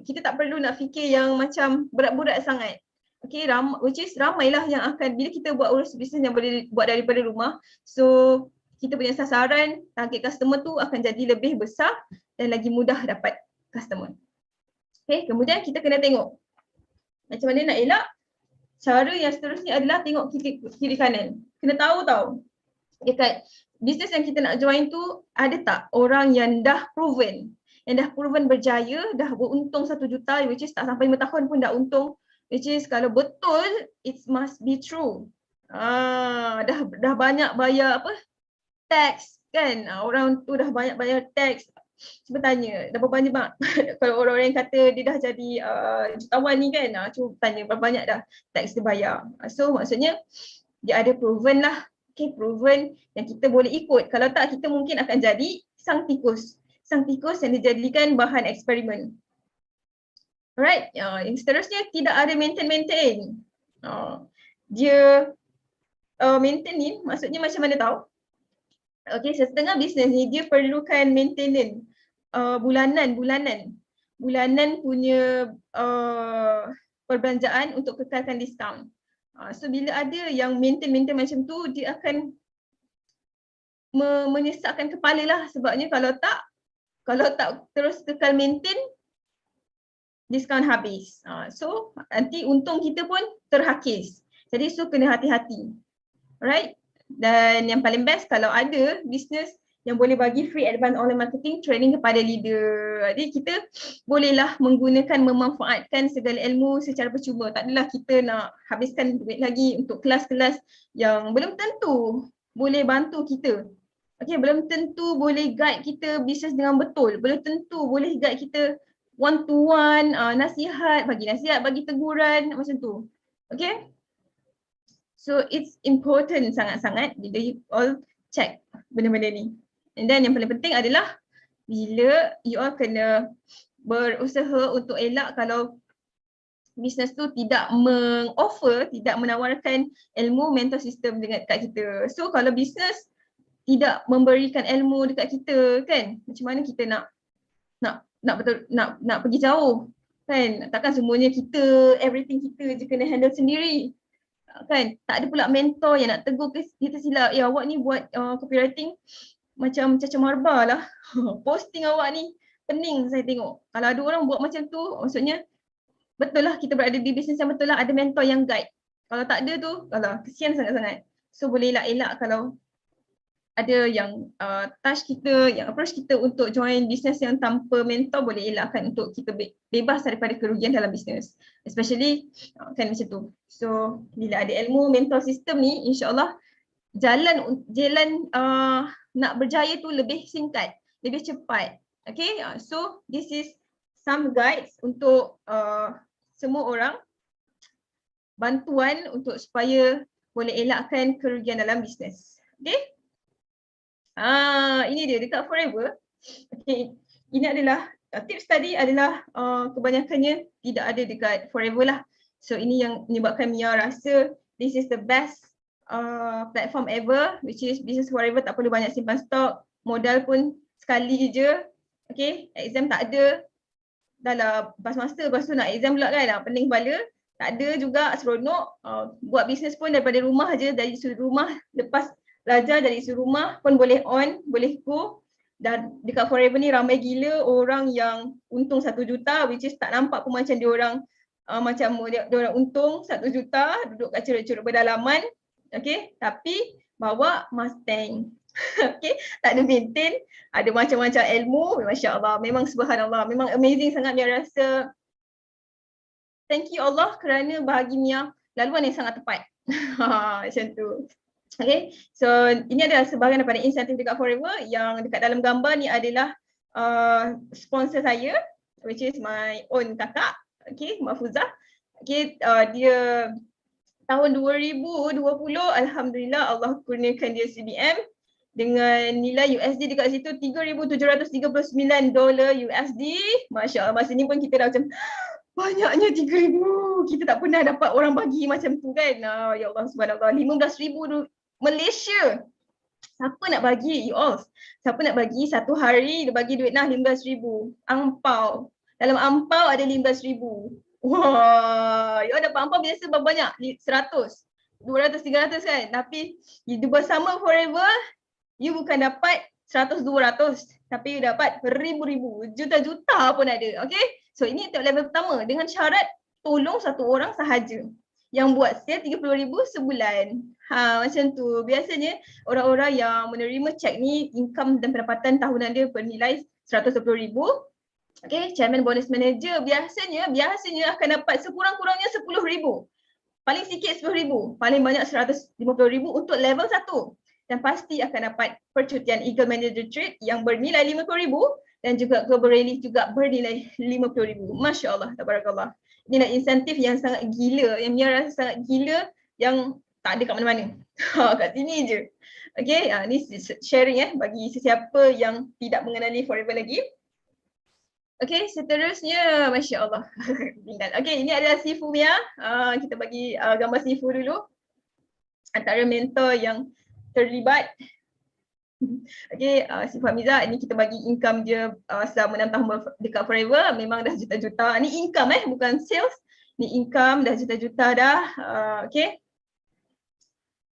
Kita tak perlu nak fikir yang macam berat-berat sangat. Okay, which is ramailah yang akan, bila kita buat urus bisnes yang boleh buat daripada rumah, so kita punya sasaran, target customer tu akan jadi lebih besar dan lagi mudah dapat customer. Okay, kemudian kita kena tengok macam mana nak elak. Cara yang seterusnya adalah tengok kiri kanan. Kena tahu tau, dekat bisnes yang kita nak join tu ada tak orang yang dah proven, berjaya, dah beruntung 1 juta, which is tak sampai 5 tahun pun dah untung, which is kalau betul it must be true. Dah banyak bayar tax kan, orang tu dah banyak bayar tax. Cuba tanya, dah berapa banyak kalau orang-orang yang kata dia dah jadi jutawan ni kan, cuba tanya berapa banyak dah tax dia bayar. So maksudnya dia ada proven lah. Okay, proven yang kita boleh ikut. Kalau tak, kita mungkin akan jadi sang tikus yang dijadikan bahan eksperimen. Alright, yang seterusnya tidak ada maintain. Dia maintain ni maksudnya macam mana tahu? Okay, setengah bisnes ni dia perlukan maintenance bulanan punya perbelanjaan untuk kekalkan diskaun. So bila ada yang maintain macam tu, dia akan menyesakkan kepala lah, sebabnya kalau tak terus kekal maintain, diskaun habis. So nanti untung kita pun terhakis. Jadi so kena hati-hati. Alright. Dan yang paling best kalau ada bisnes yang boleh bagi free advance online marketing training kepada leader. Jadi kita bolehlah memanfaatkan segala ilmu secara percuma. Tak adalah kita nak habiskan duit lagi untuk kelas-kelas yang belum tentu boleh bantu kita. Okay, belum tentu boleh guide kita bisnes dengan betul. Belum tentu boleh guide kita one to one, bagi nasihat, bagi teguran macam tu. Okay? So it's important sangat-sangat bila you all check benda-benda ni. And then yang paling penting adalah bila you all kena berusaha untuk elak kalau bisnes tu tidak tidak menawarkan ilmu mentor system dekat kita. So kalau bisnes tidak memberikan ilmu dekat kita kan, macam mana kita nak pergi jauh kan? Takkan semuanya everything kita je kena handle sendiri. Kan, tak ada pula mentor yang nak tegur kita silap. Awak ni buat copywriting macam caca marba lah. Posting awak ni pening saya tengok. Kalau ada orang buat macam tu, maksudnya betul lah kita berada di bisnes yang betul lah, ada mentor yang guide. Kalau tak ada tu, kesian sangat-sangat. So bolehlah elak kalau ada yang touch kita, yang approach kita untuk join bisnes yang tanpa mentor, boleh elakkan untuk kita bebas daripada kerugian dalam bisnes. Especially kan macam tu. So bila ada ilmu mentor sistem ni, insyaAllah jalan nak berjaya tu lebih singkat, lebih cepat. Okay, so this is some guides untuk semua orang, bantuan untuk supaya boleh elakkan kerugian dalam bisnes. Okay. Ini dia dekat Forever. Okay. Ini adalah tips tadi adalah kebanyakannya tidak ada dekat Forever lah. So ini yang menyebabkan Mia rasa this is the best platform ever, which is Business Forever. Tak perlu banyak simpan stok, modal pun sekali je. Okay, exam tak ada. Dah lah pass master, lepas tu nak exam pula kan, pening kepala. Tak ada juga, seronok. Buat bisnes pun daripada rumah je, dari rumah lepas belajar dari rumah pun boleh on, boleh go. Dan dekat Forever ni ramai gila orang yang untung 1 juta, which is tak nampak pun macam dia orang dia orang untung 1 juta duduk kat curug-curug pedalaman. Okay, tapi bawa Mustang. Okay, tak ada maintain, ada macam-macam ilmu. Masya Allah, memang subhanallah, memang amazing sangat. Mia rasa thank you Allah kerana bahagi Mia laluan yang sangat tepat. Macam tu. Okay, so ini adalah sebahagian daripada insentif dekat Forever. Yang dekat dalam gambar ni adalah sponsor saya, which is my own kakak, okay, Mahfuzah. Okay, dia tahun 2020 Alhamdulillah Allah kurniakan dia CBM dengan nilai USD dekat situ $3,739 USD. Masya Allah, masa ni pun kita dah macam banyaknya 3,000. Kita tak pernah dapat orang bagi macam tu kan. Ya Allah subhanallah, 15,000 Malaysia. Siapa nak bagi you all? Siapa nak bagi satu hari dia bagi duit 15,000. Angpau. Dalam angpau ada 15,000. Wah, you all dapat angpau biasa berapa banyak? 100, 200, 300 kan? Tapi you bersama Forever, you bukan dapat 100, 200, tapi you dapat ribu-ribu, juta-juta pun ada. Okay? So ini untuk level pertama dengan syarat tolong satu orang sahaja yang buat sale 30,000 sebulan. Macam tu. Biasanya orang-orang yang menerima cek ni income dan pendapatan tahunan dia bernilai 120,000. Okay, chairman bonus manager biasanya akan dapat sekurang-kurangnya 10,000. Paling sikit 10,000, paling banyak 150,000 untuk level 1. Dan pasti akan dapat percutian Eagle Manager Trade yang bernilai 50,000 dan juga Global Rally juga bernilai 50,000. Masya Allah, tabarakallah. Inilah insentif yang sangat gila, yang Mia rasa sangat gila, yang tak ada kat mana-mana. Kat sini je. Okay, ni sharing bagi sesiapa yang tidak mengenali Forever lagi. Okay, seterusnya, Masya Allah. Okay, ini adalah Sifu Mia. Kita bagi gambar Sifu dulu. Antara mentor yang terlibat. Okay, Sifu Hamiza, ini kita bagi income dia selama 6 tahun dekat Forever, memang dah juta-juta. Ni income bukan sales. Ni income dah juta-juta dah. Okay.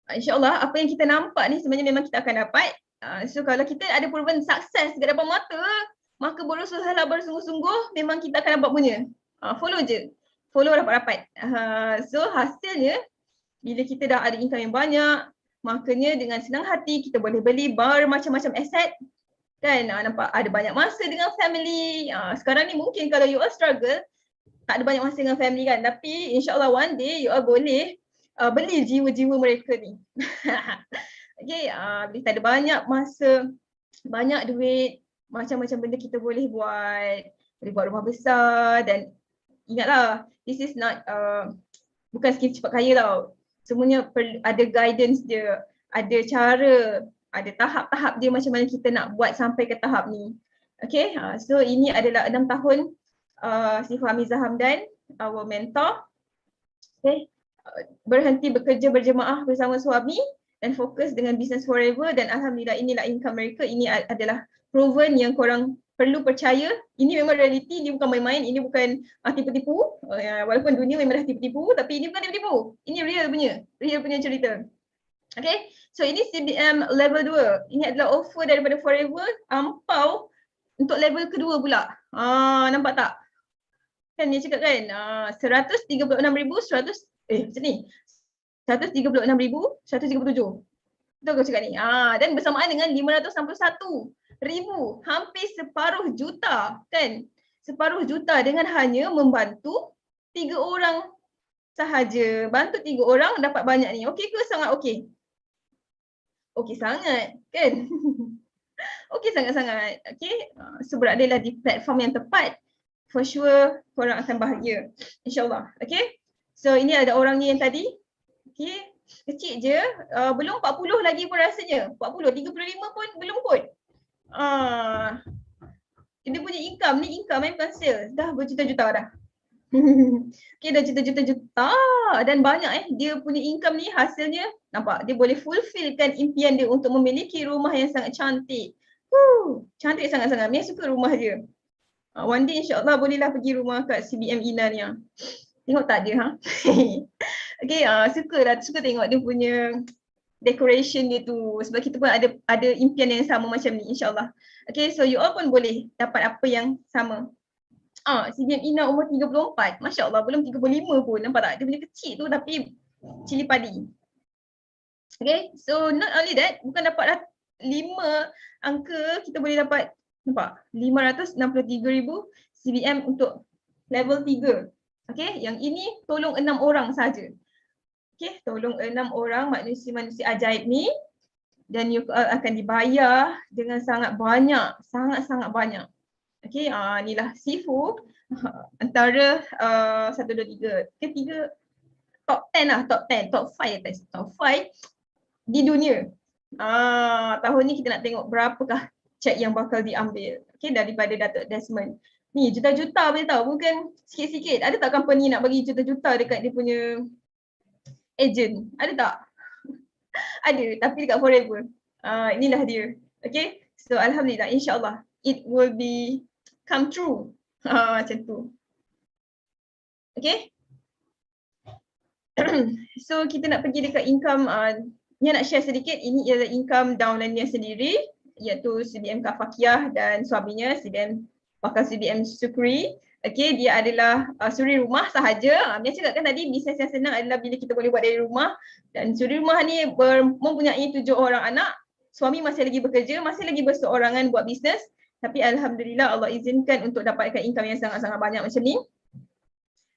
InsyaAllah apa yang kita nampak ni sebenarnya memang kita akan dapat. So kalau kita ada proven sukses dekat depan mata, maka berusahalah bersungguh-sungguh, memang kita akan dapat punya. Follow je. Follow rapat-rapat. So hasilnya, bila kita dah ada income yang banyak, makanya dengan senang hati kita boleh beli bermacam-macam aset. Kan, nampak ada banyak masa dengan family. Sekarang ni mungkin kalau you all struggle, tak ada banyak masa dengan family kan. Tapi insyaAllah one day you all boleh beli jiwa-jiwa mereka ni. Okay, bila tak ada banyak masa, banyak duit, macam-macam benda kita boleh buat. Boleh buat rumah besar dan ingatlah, this is not, bukan skip cepat kaya tau. Semuanya ada guidance dia, ada cara, ada tahap-tahap dia macam mana kita nak buat sampai ke tahap ni. Okay, so ini adalah 6 tahun Sifu Hamiza Hamdan, our mentor. Okay, berhenti bekerja berjemaah bersama suami dan fokus dengan Business Forever, dan Alhamdulillah inilah income mereka. Ini adalah proven yang korang perlu percaya. Ini memang reality, ini bukan main-main, ini bukan tipu-tipu. Walaupun dunia memang dah tipu-tipu, tapi ini bukan tipu-tipu. Ini real punya cerita. Okay, so ini CBM level 2. Ini adalah offer daripada Forever, ampau untuk level kedua pula. Nampak tak? Kan dia cakap kan, 136,100, macam ni. 136,137. Betul kau cakap ni. Dan bersamaan dengan 561,000, hampir separuh juta kan. Separuh juta dengan hanya membantu 3 orang sahaja. Bantu 3 orang dapat banyak ni. Okey ke? Sangat okey. Okey sangat kan. Okey sangat-sangat. Okey. So beradalah di platform yang tepat. For sure korang akan bahagia. InsyaAllah. Okay. So ini ada orang ni yang tadi. Okay. Kecil je. Belum 40 lagi pun rasanya. 40, 35 pun belum kot. Dia punya income ni bukan sales. Dah berjuta-juta dah. Okay, dah juta-juta dan banyak dia punya income ni hasilnya nampak dia boleh fulfillkan impian dia untuk memiliki rumah yang sangat cantik. Cantik sangat-sangat. Mia suka rumah dia. One day insyaAllah bolehlah pergi rumah kat CBM Ina ni. Tengok tak dia Okay, suka tengok dia punya decoration dia tu sebab kita pun ada impian yang sama macam ni insyaAllah. Okay, so you all pun boleh dapat apa yang sama. CBM Ina umur 34. Masya Allah, belum 35 pun. Nampak tak? Dia punya kecil tu tapi cili padi. Okay, so not only that, bukan dapat 5 angka, kita boleh dapat, nampak? 563,000 CBM untuk level 3. Okay, yang ini tolong 6 orang saja. Okay, tolong 6 orang manusia-manusia ajaib ni dan you akan dibayar dengan sangat banyak, sangat-sangat banyak. Okay, inilah Sifu antara 1, 2, 3, ketiga top 10 lah, top 10, top 5 top 5 di dunia. Tahun ni kita nak tengok berapakah cek yang bakal diambil, okay, daripada Datuk Desmond. Ni juta-juta boleh tahu, bukan sikit-sikit. Ada tak company nak bagi juta-juta dekat dia punya agent? Ada tak? Ada, tapi dekat Forever. Inilah dia. Okay, so alhamdulillah, insyaAllah it will be come true. Macam tu. Okay. So kita nak pergi dekat income, ni nak share sedikit. Ini ialah income downline-nya sendiri, iaitu CBM Kafakiah dan suaminya CBM bakal CBM Sukri. Okay, dia adalah suri rumah sahaja. Dia cakap kan tadi bisnes yang senang adalah bila kita boleh buat dari rumah. Dan suri rumah ni mempunyai 7 orang anak. Suami masih lagi bekerja, masih lagi berseorangan buat bisnes. Tapi alhamdulillah Allah izinkan untuk dapatkan income yang sangat-sangat banyak macam ni.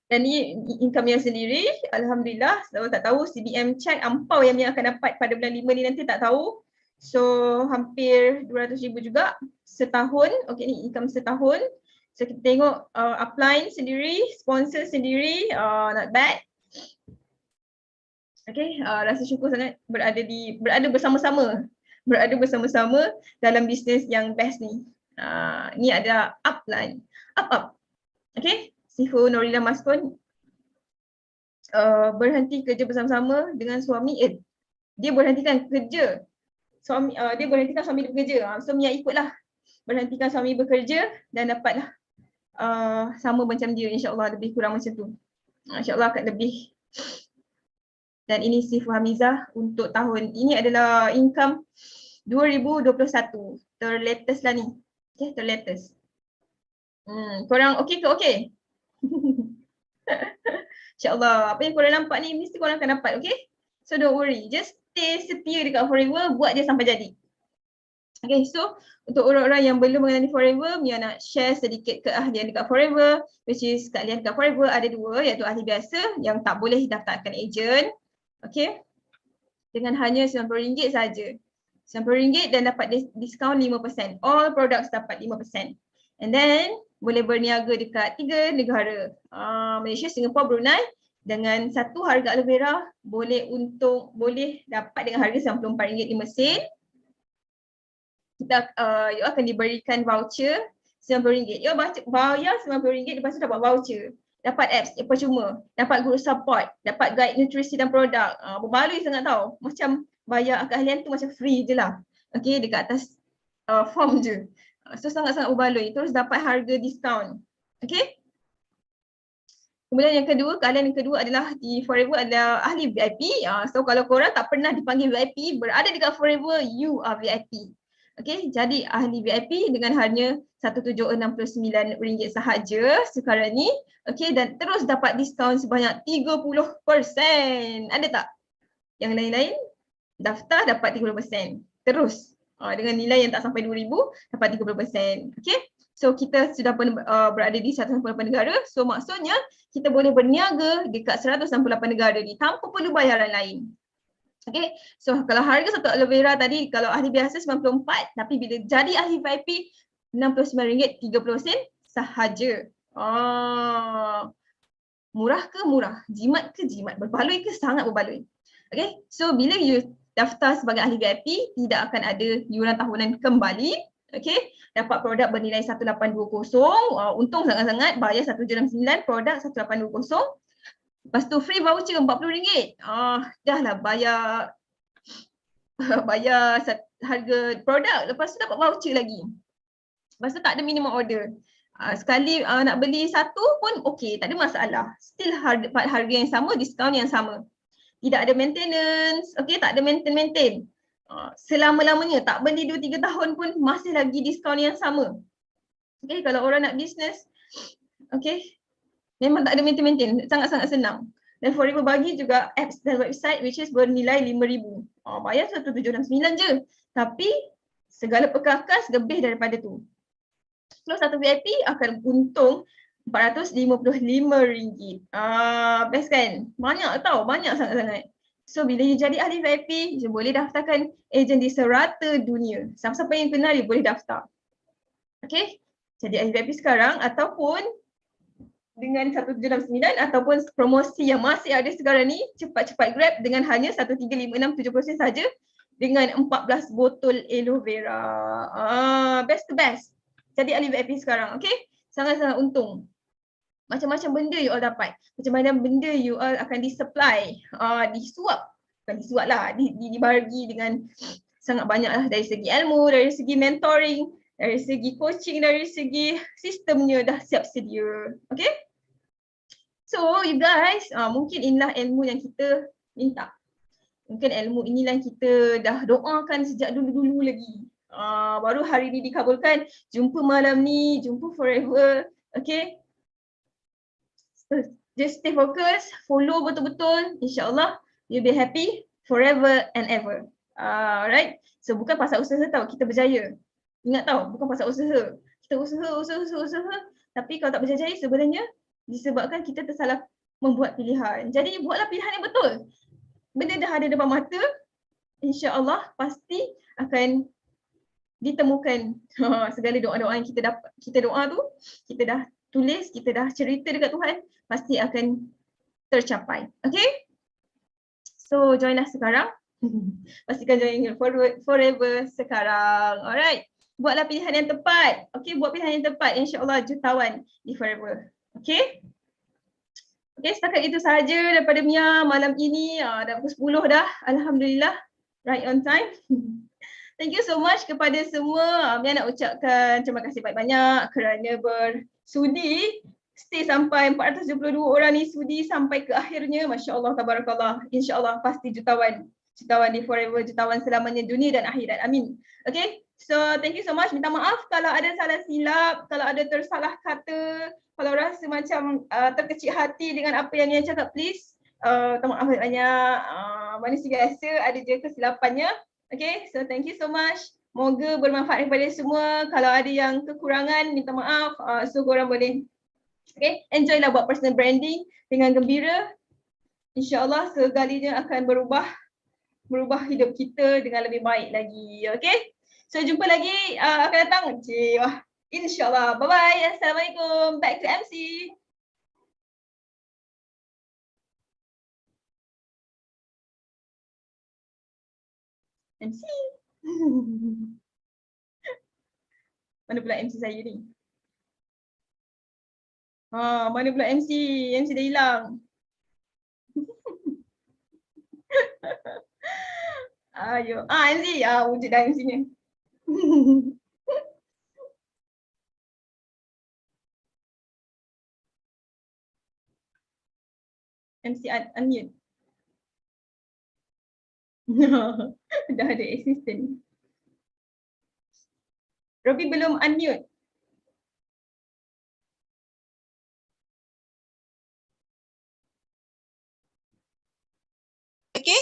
Dan ni income yang sendiri, alhamdulillah. Kalau tak tahu CBM check ampau yang akan dapat pada bulan 5 ni nanti tak tahu. So hampir 200,000 juga setahun. Okay, ni income setahun. So kita tengok upline sendiri, sponsor sendiri, not bad. Okay, rasa syukur sangat berada bersama-sama dalam bisnes yang best ni. Ni ada upline, up. Okay, Sifu Norila Maskun berhenti kerja bersama-sama dengan suami. Dia berhentikan kerja. Dia berhentikan suami dia bekerja. So Mia ikutlah. Berhentikan suami bekerja dan dapatlah sama macam dia, insyaAllah lebih kurang macam tu. InsyaAllah akan lebih. Dan ini Sifu Hamizah untuk tahun ini adalah income 2021. Terlatest lah ni. Okay, terlatest. Korang okey ke okey? InsyaAllah apa yang korang nampak ni mesti korang akan dapat, okay? So don't worry, just stay setia dekat Forever, buat je sampai jadi. Okay, so untuk orang-orang yang belum mengenali Forever, Mia nak share sedikit keahlian dekat Forever, which is keahlian dekat Forever ada 2, iaitu ahli biasa yang tak boleh daftarkan ejen, okay? Dengan hanya RM90 saja. RM90 dan dapat diskaun 5%. All products dapat 5%. And then boleh berniaga dekat 3 negara. Malaysia, Singapura, Brunei. Dengan satu harga aloe vera boleh dapat dengan harga RM94 di Mesir. You akan diberikan voucher RM90. You bayar RM90, lepas tu dapat voucher. Dapat apps, percuma. Dapat group support. Dapat guide nutrisi dan produk. Berbaloi sangat tau. Macam bayar keahlian tu macam free je lah. Okay, dekat atas form je. So sangat-sangat berbaloi. Terus dapat harga diskaun. Okay. Kemudian yang kedua, keahlian yang kedua adalah di Forever adalah ahli VIP. So kalau korang tak pernah dipanggil VIP, berada dekat Forever, you are VIP. Okay, jadi ahli VIP dengan hanya RM1,769 sahaja sekarang ni. Okay, dan terus dapat diskaun sebanyak 30%. Ada tak yang lain-lain? daftar dapat 30%. Terus dengan nilai yang tak sampai 2,000 dapat 30%. Okay. So kita sudah berada di 168 negara. So maksudnya kita boleh berniaga dekat 168 negara ni tanpa perlu bayaran lain. Okay. So kalau harga satu aloe vera tadi kalau ahli biasa 94, tapi bila jadi ahli VIP RM69.30 sahaja. Murah ke murah, jimat ke jimat, berbaloi ke sangat berbaloi. Okay, so bila you daftar sebagai ahli VIP, tidak akan ada yuran tahunan kembali. Okay, dapat produk bernilai 1820, untung sangat-sangat, bayar 1.9, produk 1820. Lepas tu free voucher RM40. Dah lah bayar harga produk, lepas tu dapat voucher lagi. Lepas tu tak ada minimum order. Sekali nak beli satu pun okey, tak ada masalah. Still harga yang sama, diskaun yang sama. Tidak ada maintenance, okey, tak ada maintain. Selama-lamanya, tak beli 2-3 tahun pun masih lagi diskaun yang sama. Okey, kalau orang nak bisnes, okey, memang tak ada maintain, sangat-sangat senang. Dan Forever bagi juga apps dan website which is bernilai RM5,000. Bayar 1,769 je. Tapi segala perkakas lebih daripada tu. So satu VIP akan untung RM455. Best kan? Banyak tau, banyak sangat-sangat. So bila you jadi ahli VIP, you boleh daftarkan ejen di serata dunia. Siapa-siapa yang kenal you boleh daftar. Okay? Jadi ahli VIP sekarang ataupun dengan 169 ataupun promosi yang masih ada sekarang ni, cepat-cepat grab dengan hanya 135670 saja dengan 14 botol aloe vera. Best to best. Jadi ahli VIP sekarang, okay? Sangat-sangat untung. Macam-macam benda you all dapat. Macam mana benda you all akan disupply, disuap. Bukan disuap lah, dibagi dengan sangat banyak lah. Dari segi ilmu, dari segi mentoring, dari segi coaching, dari segi sistemnya dah siap sedia. Okay? So you guys, mungkin inilah ilmu yang kita minta. Mungkin ilmu inilah yang kita dah doakan sejak dulu-dulu lagi. Baru hari ni dikabulkan, jumpa malam ni, jumpa forever. Okay. So, just stay focus, follow betul-betul. InsyaAllah you'll be happy forever and ever. Alright. So bukan pasal usaha tau, kita berjaya. Ingat tau, bukan pasal usaha. Kita usaha. Tapi kalau tak berjaya sebenarnya disebabkan kita tersalah membuat pilihan. Jadi buatlah pilihan yang betul. Benda dah ada depan mata, insya-Allah pasti akan ditemukan. Segala doa-doa yang kita doa tu, kita dah tulis, kita dah cerita dekat Tuhan, pasti akan tercapai. Okay? So join us sekarang. Pastikan join forever sekarang. Alright. Buatlah pilihan yang tepat. Okay, buat pilihan yang tepat. InsyaAllah jutawan di forever. Okay? Okay, setakat itu sahaja daripada Mia malam ini. Dah pukul 10 dah. Alhamdulillah. Right on time. Thank you so much kepada semua. Mia nak ucapkan terima kasih banyak-banyak kerana bersudi. Stay sampai 472 orang ni sudi sampai ke akhirnya. Masya Allah, tabarakallah. InsyaAllah pasti jutawan. Jutawan di forever, jutawan selamanya dunia dan akhirat. Amin. Okay, so thank you so much. Minta maaf kalau ada salah silap, kalau ada tersalah kata, kalau rasa macam terkecil hati dengan apa yang Nia cakap, please. Minta maaf banyak. Manusia biasa, ada je kesilapannya. Okay, so thank you so much. Moga bermanfaat kepada semua. Kalau ada yang kekurangan, minta maaf. So korang boleh enjoy lah buat personal branding dengan gembira. InsyaAllah segalinya akan berubah hidup kita dengan lebih baik lagi. Okay? So jumpa lagi akan datang. Wah, InsyaAllah. Bye-bye. Assalamualaikum. Back to MC. MC. Mana pula MC saya ni? Mana pula MC? MC dah hilang. Ayo. MC. Wujud dah MC-nya. MC unmute. Dah ada assistant. Robi belum unmute. Okay.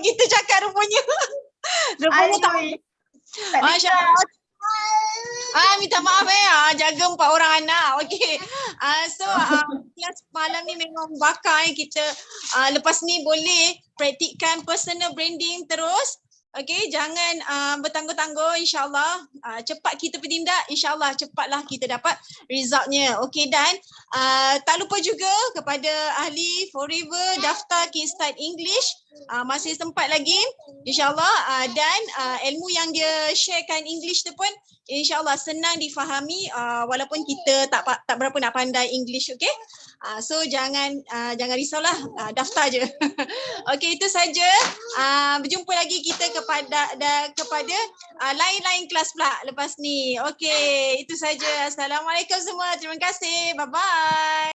kita cakap rupanya. Rupanya tak. Tak Masya dengar. Allah. Minta maaf jaga 4 orang anak. Okey. So kelas malam ni memang bakar kita lepas ni boleh praktikkan personal branding terus. Okey, jangan bertangguh-tangguh, insya-Allah cepat kita bertindak, insya-Allah cepatlah kita dapat resultnya. Okey, dan tak lupa juga kepada ahli Forever daftar Kickstart English, masih sempat lagi insya-Allah, dan ilmu yang dia sharekan English tu pun insya-Allah senang difahami walaupun kita tak berapa nak pandai English. Okey. So jangan risaulah, daftar je. Okey, itu saja. Berjumpa lagi kita kepada lain-lain kelas pula lepas ni. Okey, itu saja. Assalamualaikum semua. Terima kasih. Bye bye.